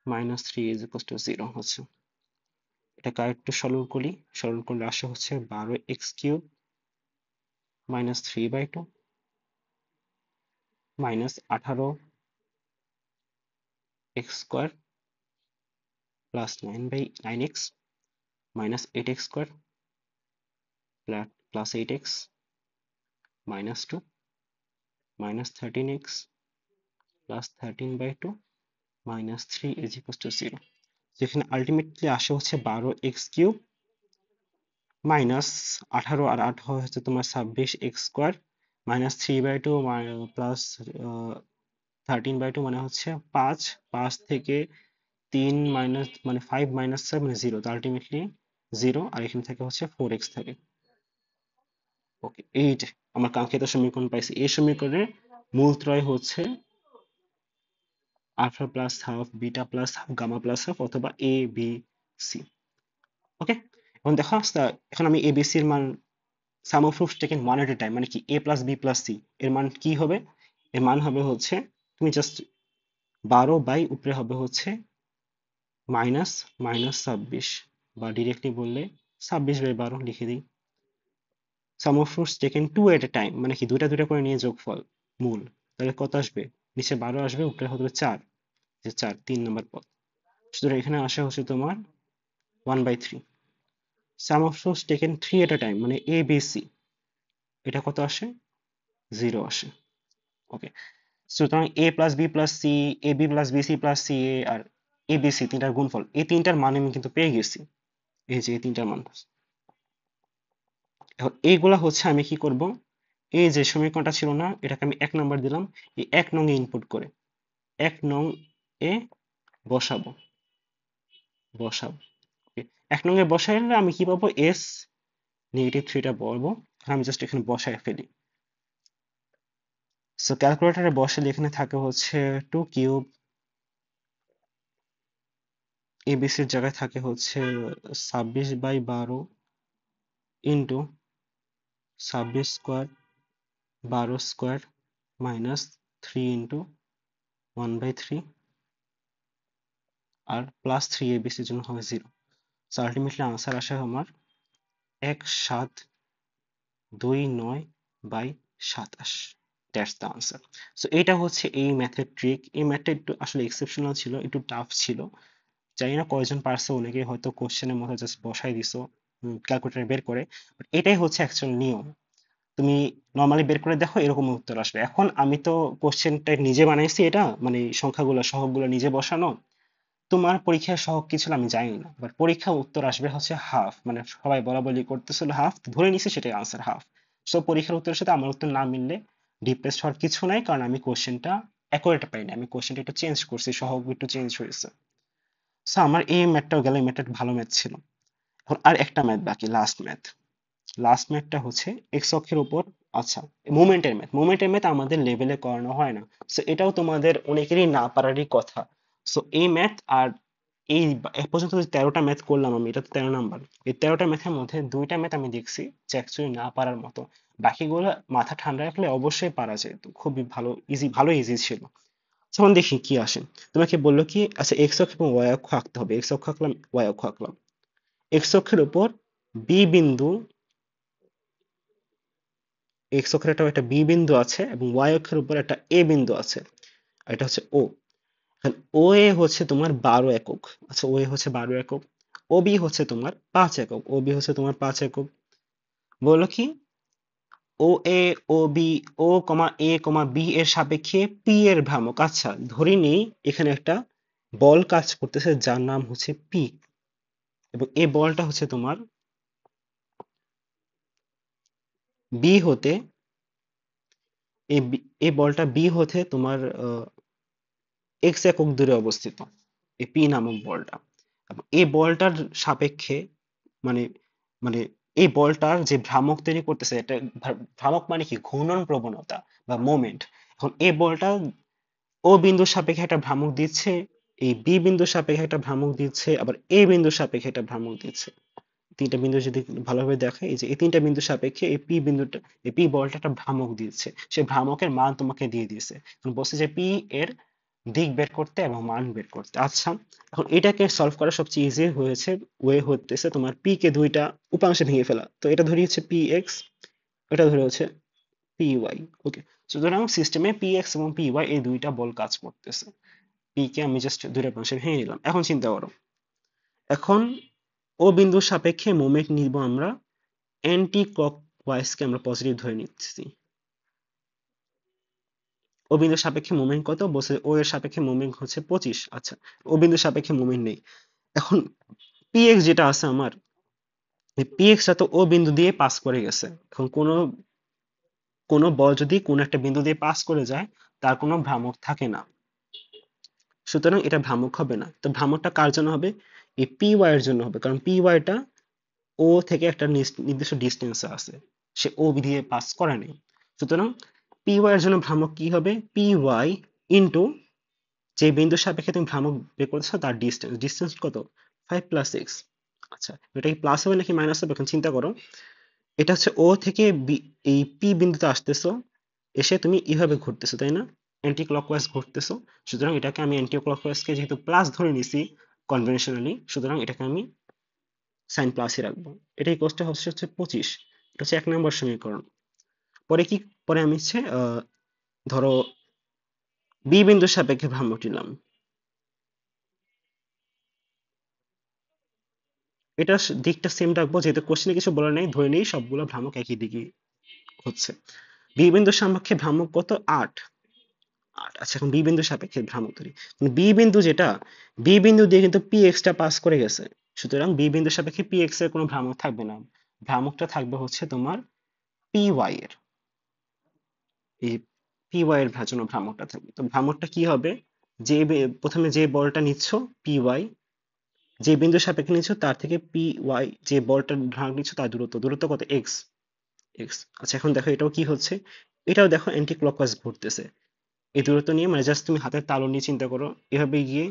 minus 3 is equals to 0 হচ্ছে। এটাকে আরেকটু সরল করলে আসা হচ্ছে 12x cube minus 3/2 minus 18x square plus 9x minus 8x square plus 8x minus 2 minus 13x plus 13/2 minus 3 is equals to 0। যেখানে ultimately আসা হচ্ছে 12x কিউব মাইনাস 18 আর 18 হচ্ছে তোমার 26x স্কোয়ার মাইনাস 3/2 প্লাস 13/2 মানে হচ্ছে 5, 5 থেকে 3 মাইনাস মানে 5 মাইনাস 7 মানে 0, তো আলটিমেটলি 0, আর এখানে থেকে হচ্ছে 4x থাকে। ওকে, এইট আমার কাঙ্ক্ষিত সমীকরণ পাইছি। এই সমীকরণের মূলত্রয় হচ্ছে alpha plus half, beta plus half, gamma plus half অথবা এ বি সি। ওকে, এখন দেখো এখন আমি এ বি সি এর মান sum of roots taken one at a time, মানে কি এ প্লাস বি প্লাস সি এর মান কি হবে? এর মান হবে হচ্ছে তুমি জাস্ট 12 বাই উপরে হবে হচ্ছে মাইনাস 26, বা ডিরেক্টলি বললে 26/12 লিখে দিই। Sum of roots taken two at a time, মানে কি দুইটা দুইটা করে নিয়ে যোগফল মূল, তাহলে কত আসবে? নিচে 12 আসবে, উপরে হবে 4, যে 4 3 নম্বর পদ। সুতরাং এখানে আসা হচ্ছে তোমার 1/3। Sum of roots taken three at a time মানে এ বি সি, এটা কত আসে? 0 আসে। ওকে, সুতরাং A plus B plus C, A B plus B C plus C A, আর এ বি সি তিনটার গুণফল, এই তিনটার মান আমি কিন্তু পেয়ে গেছি। এই যে এই তিনটার মান, এখন এইগুলা হচ্ছে আমি কি করব, এই যে সমীকরণটা ছিল না, এটাকে আমি 1 নম্বর দিলাম, এই 1 নং এ ইনপুট করে 1 নং এ বসাবো বসাবো Okay, 1 নং এ বসাইলে আমি কি পাবো? এস -3টা পাবো। আমি জাস্ট এখানে বসায় ফেলি। সো ক্যালকুলেটরে বসালে এখানে থাকে হচ্ছে 2 কিউব, এবিসির জায়গায় থাকে হচ্ছে 26/12 into 26 square 12 square minus 3 into 1/3 আর প্লাস 3 এবিসির জন্য হবে 0। সো আলটিমেটলি আনসার আসে আমার 1729/27। That's the answer. সো এটা হচ্ছে এই ম্যাথের ট্রিক। এই ম্যাথটা একটু আসলে এক্সেপশনাল ছিল, একটু টাফ ছিল। জানি না কয়জন পারছে, অনেকে হয়তো কোশ্চেনের মতো জাস্ট বসাই দিছো ক্যালকুলেটরে বের করে, বাট এটাই হচ্ছে অ্যাকচুয়াল নিয়ম। তুমি নর্মালি বের করে দেখো, এরকম উত্তর আসবে। এখন আমি তো কোশ্চেনটা নিজে বানাইছি, এটা মানে সংখ্যাগুলো সহগগুলো নিজে বসানো। তোমার পরীক্ষায় সহগ কি ছিল আমি জানি না, বাট পরীক্ষা উত্তর আসবে হচ্ছে হাফ, মানে সবাই বলা বলি করতেছিল হাফ, ধরে নিছে সেটাই আনসার হাফ। সো পরীক্ষার উত্তরের সাথে আমার উত্তর না মিললে ডিপ্রেসড হওয়ার কিছু নাই, কারণ আমি কোশ্চেনটা অ্যাকুরেট পাইনি, আমি কোশ্চেনটা একটু চেঞ্জ করছি, সহগ একটু চেঞ্জ হয়েছে। সো আমার এই ম্যাথটাও গেল, এই ম্যাথটা ভালো ম্যাথ ছিল। এখন আর একটা ম্যাথ বাকি, লাস্ট ম্যাথটা হচ্ছে এক্স অক্ষের উপর, আচ্ছা মোমেন্টের ম্যাথ আমাদের লেভেলে করানো হয় না। সো এটাও তোমাদের অনেকেরই না পারারই কথা। সো এই ম্যাথ আর এই এ পর্যন্ত যে 13টা ম্যাথ করলাম আমি, এটা তো 13 নাম্বার, এই 13টা ম্যাথের মধ্যে 2টা ম্যাথ আমি দেখছি যে অ্যাকচুয়ালি না পারার মতো, বাকিগুলো মাথা ঠান্ডা রাখলে অবশ্যই পারা যায়, তো খুবই ভালো ইজি ছিল। তখন দেখি কি আসে। তোমাকে বললো কি, আচ্ছা এক্স অক্ষ এবং ওয়াই অক্ষ আঁকতে হবে, এক্স অক্ষ আঁকলাম, ওয়াই অক্ষ আঁকলাম। এক্স অক্ষের উপর বি বিন্দু এক্স অক্ষের একটা বি বিন্দু আছে এবং ওয়াই অক্ষের উপর একটা এ বিন্দু আছে, আর এটা হচ্ছে ও। এখন ও এ হচ্ছে তোমার 12 একক। আচ্ছা, ও এ হচ্ছে 12 একক, ও বি হচ্ছে তোমার 5 একক, ও বি হচ্ছে তোমার 5 একক। বলো কি, ও এ, ও বি, ও কমা এ কমা বি এর সাপেক্ষে পি এর ভ্রামক। আচ্ছা, ধরে নেই এখানে একটা বল কাজ করতেছে যার নাম হচ্ছে পি, এবং এই বলটা হচ্ছে তোমার বি হতে, এই বলটা বি হতে তোমার এক্স একক দূরে অবস্থিত, এই পি নামক বলটা। এবং এই বলটার সাপেক্ষে, মানে মানে এই বলটার যে ভ্রামক তৈরি করতেছে, এটা ভ্রামক মানে কি, ঘূর্ণন প্রবণতা বা মোমেন্ট। এখন এই বলটা ও বিন্দুর সাপেক্ষে একটা ভ্রামক দিচ্ছে, এই বি বিন্দুর সাপেক্ষে একটা ভ্রামক দিচ্ছে, আবার এ বিন্দুর সাপেক্ষে একটা ভ্রামক দিচ্ছে। তিনটা বিন্দু যদি ভালোভাবে দেখাই, এই যে এই তিনটা বিন্দুর সাপেক্ষে এই পি বিন্দুটা, এই পি বলটা একটা ভ্রামক দিচ্ছে, সে ভ্রামকের মান তোমাকে দিয়ে দিয়েছে। এখন বলছে যে পি এর দিক বের করতে এবং মান বের করতে। আচ্ছা, এখন এটাকে সলভ করা সবচেয়ে ইজি হয়েছে, ওয়ে হতেছে তোমার পি কে দুইটা উপাংশে ভেঙে ফেলা। তো এটা ধরি হচ্ছে পি এক্স, এটা ধরে হচ্ছে পি ওয়াই। ওকে, সুতরাং সিস্টেমে পি এক্স এবং পি ওয়াই এই দুইটা বল কাজ করতেছে। পি কে আমি জাস্ট দুইটা উপাংশে ভেঙে নিলাম। এখন চিন্তা করো, এখন ও বিন্দুর সাপেক্ষে মোমেন্ট নিব আমরা, অ্যান্টি ক্লকওয়াইজ কে আমরা পজিটিভ ধরে নিচ্ছি। ও বিন্দুর সাপেক্ষে মোমেন্ট কত বলছে, ও এর সাপেক্ষে মোমেন্ট হচ্ছে 25। আচ্ছা, ও বিন্দুর সাপেক্ষে মোমেন্ট নেই। এখন পি এক্স যেটা আছে আমার, এই পি এক্সটা তো ও বিন্দু দিয়ে পাস করে গেছে। এখন কোনো কোনো বল যদি কোনো একটা বিন্দু দিয়ে পাস করে যায়, তার কোনো ভ্রামক থাকে না, সুতরাং এটা ভ্রামক হবে না। তো ভ্রামকটা কার জন্য হবে, এই পি ওয়াই এর জন্য হবে, কারণ পি ওয়াইটা ও থেকে একটা নির্দিষ্ট ডিস্টেন্সে আছে, সে ও দিয়ে পাস করে নাই। সুতরাং পি ওয়াই এর জন্য ভ্রামক কি হবে, পি ওয়াই ইন্টু যে বিন্দুর সাপেক্ষে তুমি ভ্রামক বের করতেছো তার ডিস্টেন্স। ডিস্টেন্স কত, 5 + 6। আচ্ছা, এটা কি প্লাস হবে নাকি মাইনাস হবে এখন চিন্তা করো। এটা হচ্ছে ও থেকে এই পি বিন্দুতে আসতেছো, এসে তুমি এইভাবে ঘুরতেছো তাই না, অ্যান্টি ক্লকওয়াইজ ঘুরতেছো। সুতরাং এটাকে আমি অ্যান্টি ক্লকওয়াইজকে যেহেতু প্লাস ধরে নিছি কনভেনশনালি, সুতরাং এটাকে আমি সাইন প্লাসই রাখবো। এটা ইকুয়ালটা হচ্ছে 25। এটা হচ্ছে 1 নম্বর সমীকরণ। পরে কি, পরে আমি হচ্ছে ধরো বি বিন্দুর সাপেক্ষে ভ্রামক নিলাম। এটা দিকটা সেম রাখবো, যেহেতু কোশ্চেনে কিছু বলা নেই, ধরে নেই সবগুলো ভ্রামক একই দিকে হচ্ছে। বি বিন্দুর সাপেক্ষে ভ্রামক কত, 8। 8। আচ্ছা, এখন বি বিন্দুর সাপেক্ষে ভ্রামক ধরি। বি বিন্দু যেটা, বি বিন্দু দিয়ে কিন্তু পি এক্স টা পাস করে গেছে, সুতরাং বি বিন্দুর সাপেক্ষে পি এক্স এর কোনো ভ্রামক থাকবে না। ভ্রামকটা থাকবে হচ্ছে তোমার পি ওয়াই এর, এই পি ওয়াই এর জন্য ভ্রামকটা থাকবে। তো ভ্রামকটা কি হবে, যে প্রথমে যে বলটা নিচ্ছ পি ওয়াই, যে বিন্দুর সাপেক্ষে নিচ্ছ তার থেকে পি ওয়াই যে বলটা ভ্রামক নিচ্ছ তার দূরত্ব, দূরত্ব কত, এক্স। এক্স। আচ্ছা, এখন দেখো এটাও কি হচ্ছে, এটাও দেখো অ্যান্টি ক্লকওয়াইজ ঘুরতেছে। এই দূরত্ব নিয়ে মানে জাস্ট তুমি হাতের তালু নিয়ে চিন্তা করো, এভাবে গিয়ে,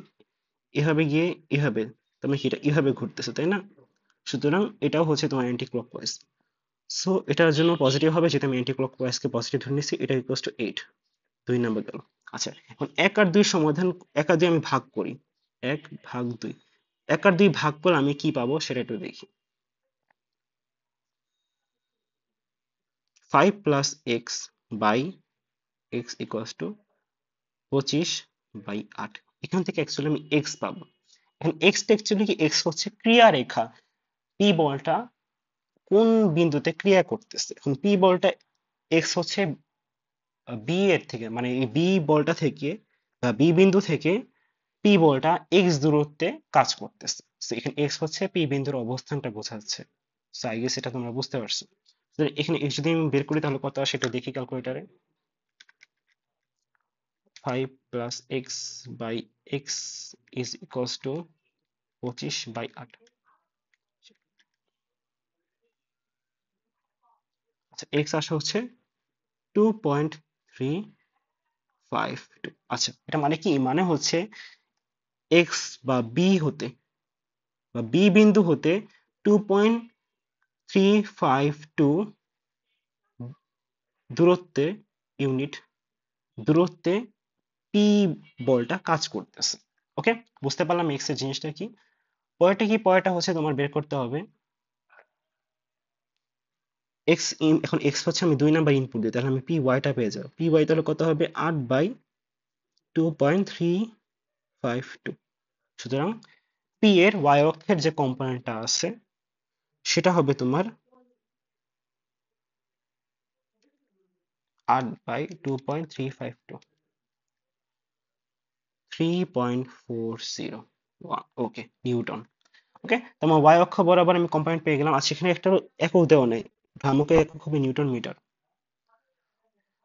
এভাবে গিয়ে, এভাবে, তুমি কি এটা এভাবে ঘুরতেছে তাই না। সুতরাং এটাও হচ্ছে তোমার অ্যান্টি ক্লকওয়াইজ। সো এটার জন্য পজিটিভ হবে, যেহেতু আমি অ্যান্টি ক্লকওয়াইজ কে পজিটিভ ধরে নিচ্ছি। এটা ইকুয়ালস টু 8। 2 নম্বর গেল। আচ্ছা, এখন 1 আর 2 সমাধান, 1 আর 2 আমি ভাগ করি, 1/2। 1 আর 2 ভাগ করলে আমি কি পাবো সেটা একটু দেখি। 5 + x/x = 25/8। এখান থেকে অ্যাকচুয়ালি আমি এক্স পাবো। এখন এক্সটা অ্যাকচুয়ালি কি, এক্স হচ্ছে ক্রিয়া রেখা, পি বলটা কোন বিন্দুতে ক্রিয়া করতেছে। এখন পি বলটা, এক্স হচ্ছে বি এর থেকে, মানে এই বি বলটা থেকে বা বি বিন্দু থেকে পি বলটা এক্স দূরত্বে কাজ করতেছে। So, এখানে এক্স হচ্ছে পি বিন্দুর অবস্থানটা বোঝাচ্ছে। সো আই গেস এটা তোমরা বুঝতে পারছো। তো এখানে এক্স যদি আমি বের করি তাহলে কত আসে এটা দেখি ক্যালকুলেটারে। 5 + x/x = 25/8। আচ্ছা, এক্স আসে হচ্ছে 2.352। আচ্ছা, এটা মানে কি, মানে হচ্ছে এক্স বা বি হতে বা বি বিন্দু হতে 2.352 দূরত্বে, ইউনিট দূরত্বে পি বলটা কাজ করতেছে। ওকে, বুঝতে পারলাম এক্স এর জিনিসটা কি। পরেরটা কি, পরেরটা হচ্ছে তোমার বের করতে হবে এক্স, এখন এক্স হচ্ছে আমি 2 নাম্বার ইনপুট দিই, তাহলে আমি পি ওয়াইটা পেয়ে যাবো। পি ওয়াই তাহলে কত হবে? 8/2.352। সুতরাং পি এর ওয়াই অক্ষের যে কম্পোনেন্টটা আছে সেটা হবে তোমার 8/2.352, 3.40 ওকে নিউটন। ওকে, তোমার ওয়াই অক্ষ বরাবর আমি কম্পোনেন্ট পেয়ে গেলাম। আর সেখানে একটা একক দেওয়া নেই, ভ্রামকের একক হবে নিউটন মিটার।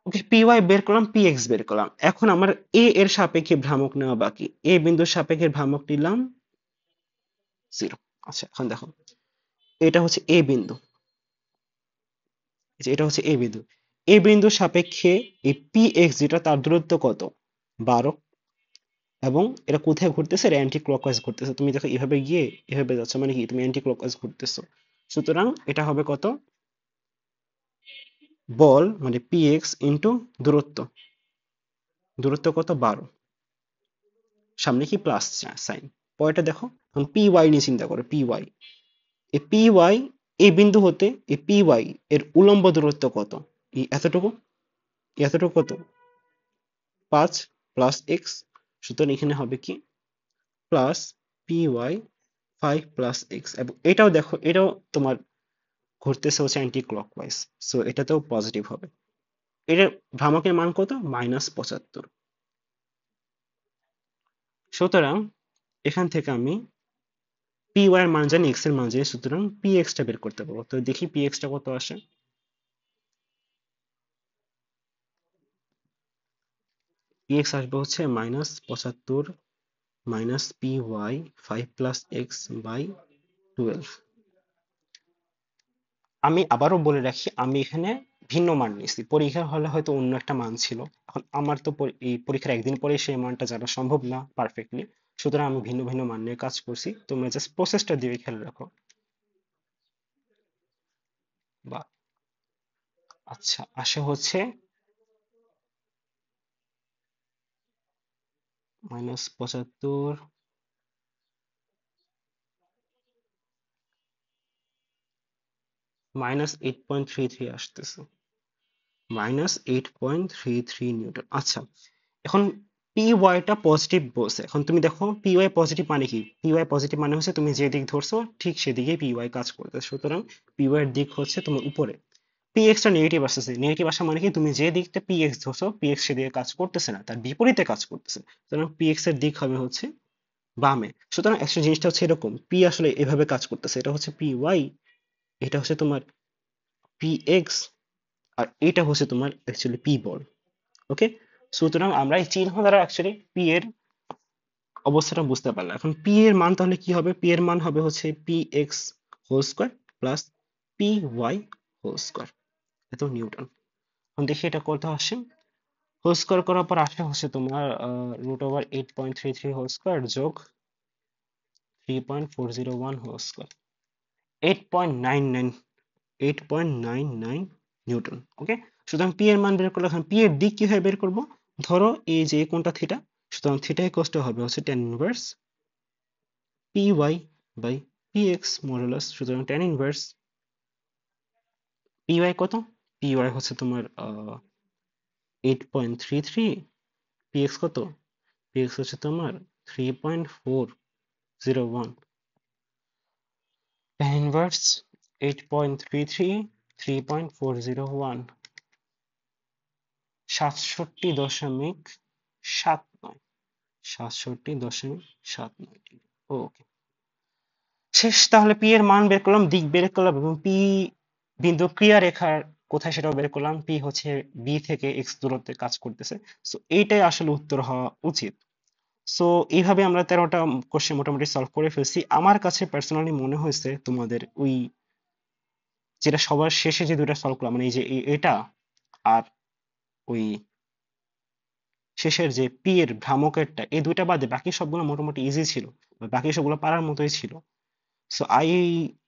ওকে, পি ওয়াই বের করলাম, পি এক্স বের করলাম। এখন আমার এ এর সাপেক্ষে ভ্রামক নেওয়া বাকি। এ বিন্দুর সাপেক্ষে ভ্রামক নিলাম 0। আচ্ছা, এখন দেখো, এটা হচ্ছে এ বিন্দু, এটা হচ্ছে এ বিন্দু। এ বিন্দুর সাপেক্ষে এই পি এক্স যেটা, তার দূরত্ব কত? 12। এবং এটা কোথায় ঘুরতেছে? এটা অ্যান্টি ক্লকওয়াইজ ঘুরতেছে। তুমি দেখো এভাবে গিয়ে এভাবে যাচ্ছ, মানে কি তুমি অ্যান্টি ক্লকওয়াইজ ঘুরতেছো। সুতরাং এটা হবে কত? বল মানে পি এক্স ইন্টু দূরত্ব। দূরত্ব কত? 12। সামনে কি প্লাস সাইন। পরেরটা দেখো, এখন পি ওয়াই নিয়ে চিন্তা করো। পি ওয়াই, এই পি ওয়াই, এই বিন্দু হতে এই পি ওয়াই এর উলম্ব দূরত্ব কত? এই এতটুকু, এতটুকু কত? 5 প্লাস এক্স। সুতরাং এখানে হবে কি? Plus p y 5 plus x. এবং এটাও দেখো, এটাও তোমার ঘুরতেছে হচ্ছে অ্যান্টি ক্লকওয়াইজ, সো এটাতেও পজিটিভ হবে। এটার ভ্রামকের মান কত? -75। সুতরাং এখান থেকে আমি পি ওয়াই এর মান জানি, এক্স এর মান জানি, সুতরাং পি এক্স টা বের করতে পারবো। তো দেখি পি এক্স টা কত আসে। পি এক্স আসবে হচ্ছে -75 minus p y 5 plus x by 12। আমি আবারও বলে রাখি, আমি এখানে ভিন্ন মান নিয়েছি। পরীক্ষার হলে হয়তো অন্য একটা মান ছিল। এখন আমার তো এই পরীক্ষার একদিন পরে সেই মানটা জানা সম্ভব না পারফেক্টলি। সুতরাং আমি ভিন্ন ভিন্ন মান নিয়ে কাজ করছি। তোমরা জাস্ট প্রসেসটা দিয়ে খেয়াল রাখো। বা আচ্ছা, আসে হচ্ছে -75 -8.33 আসতেছে। -8.33 নিউটন। আচ্ছা, এখন পি ওয়াইটা পজিটিভ বলছে। এখন তুমি দেখো পি ওয়াই পজিটিভ মানে কি? পি ওয়াই পজিটিভ মানে হচ্ছে তুমি যে দিক ধরছো ঠিক সেদিকে পি ওয়াই কাজ করতেছে। সুতরাং পি ওয়াই এর দিক হচ্ছে তোমার উপরে। পি এক্স টা নেগেটিভ আসতেছে। নেগেটিভ আসা মানে কি? তুমি যে দিকটা পি এক্স ধরছো, পি এক্স সেদিকে কাজ করতেছে না, তার বিপরীতে কাজ করতেছে। সুতরাং পি এক্স এর দিক হবে হচ্ছে বামে। সুতরাং একটা জিনিসটা হচ্ছে এরকম, পি আসলে এভাবে কাজ করতেছে, এটা হচ্ছে পি ওয়াই, এটা হচ্ছে তোমার পি এক্স, আর এটা হচ্ছে তোমার অ্যাকচুয়ালি পি বল। ওকে, সুতরাং আমরা এই চিহ্ন দ্বারা অ্যাকচুয়ালি পি এর অবস্থাটা বুঝতে পারলাম। এখন পি এর মান তাহলে কি হবে? পি এর মান হবে হচ্ছে p x whole square plus p y whole square, এত নিউটন। এখন দেখি এটা কত আসে। হোল স্কোয়ার করার পর আসে হচ্ছে তোমার √8.33 হোল স্কোয়ার যোগ 3.401 হোল স্কোয়ার, 8.99, 8.99 নিউটন। ওকে, সুতরাং পি এর মান বের করলে, এখন পি এর দিক কিভাবে বের করব? ধরো এই যে কোণটা থিটা, সুতরাং থিটা ইকুয়ালস টু হবে হচ্ছে tan inverse p y by p x modulus. সুতরাং tan ইনভার্স পি ওয়াই কত? পি ওয়াই হচ্ছে তোমার 8.33, পি এক্স কত? পি এক্স হচ্ছে তোমার 3.401। tan inverse 8.33, 3.401, 67.79, 67.79 degree. ওকে, শেষ। তাহলে পি এর মান বের করলাম, দিক বের করলাম, এবং পি বিন্দু ক্রিয়া রেখার কোথায় সেটাও বের করলাম। পি হচ্ছে বি থেকে এক্স দূরত্বে কাজ করতেছে। সো এইটাই আসলে উত্তর হওয়া উচিত। সো এইভাবে আমরা 13টা কোশ্চেন মোটামুটি সলভ করে ফেলছি। আমার কাছে পার্সোনালি মনে হয়েছে তোমাদের ওই যেটা সবার শেষে যে দুইটা সলভ করলাম, মানে এই যে এটা আর ওই শেষের যে পি এর ভ্রামকেরটা, এই দুইটা বাদে বাকি সবগুলো মোটামুটি ইজি ছিল, বা বাকি সবগুলো পারার মতোই ছিল। সো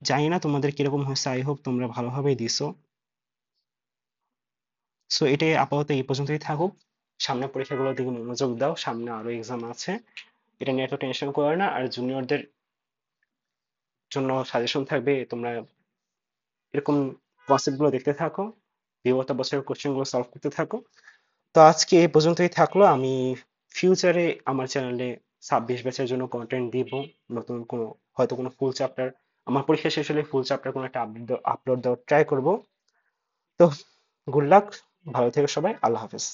জানি না তোমাদের কিরকম হয়েছে, আই হোপ তোমরা ভালোভাবেই দিছো। সো এটাই আপাতত এই পর্যন্তই থাকুক। সামনের পরীক্ষাগুলোর দিকে মনোযোগ দাও, সামনে আরো এক্সাম আছে, এটা নিয়ে এত টেনশন করো না। আর জুনিয়রদের জন্য সাজেশন থাকবে, তোমরা এরকম কনসেপ্টগুলো দেখতে থাকো, বিগত বছরের কোশ্চেনগুলো সলভ করতে থাকো। তো আজকে এই পর্যন্তই থাকলো। আমি ফিউচারে আমার চ্যানেলে 26 ব্যাচের জন্য কন্টেন্ট দিব, নতুন কোনো, হয়তো কোনো ফুল চ্যাপ্টার, আমার পরীক্ষা শেষ হলে ফুল চ্যাপ্টার কোনো একটা আপলোড দেওয়ার ট্রাই করব। তো গুড লাক, ভালো থেকো সবাই, আল্লাহ হাফেজ।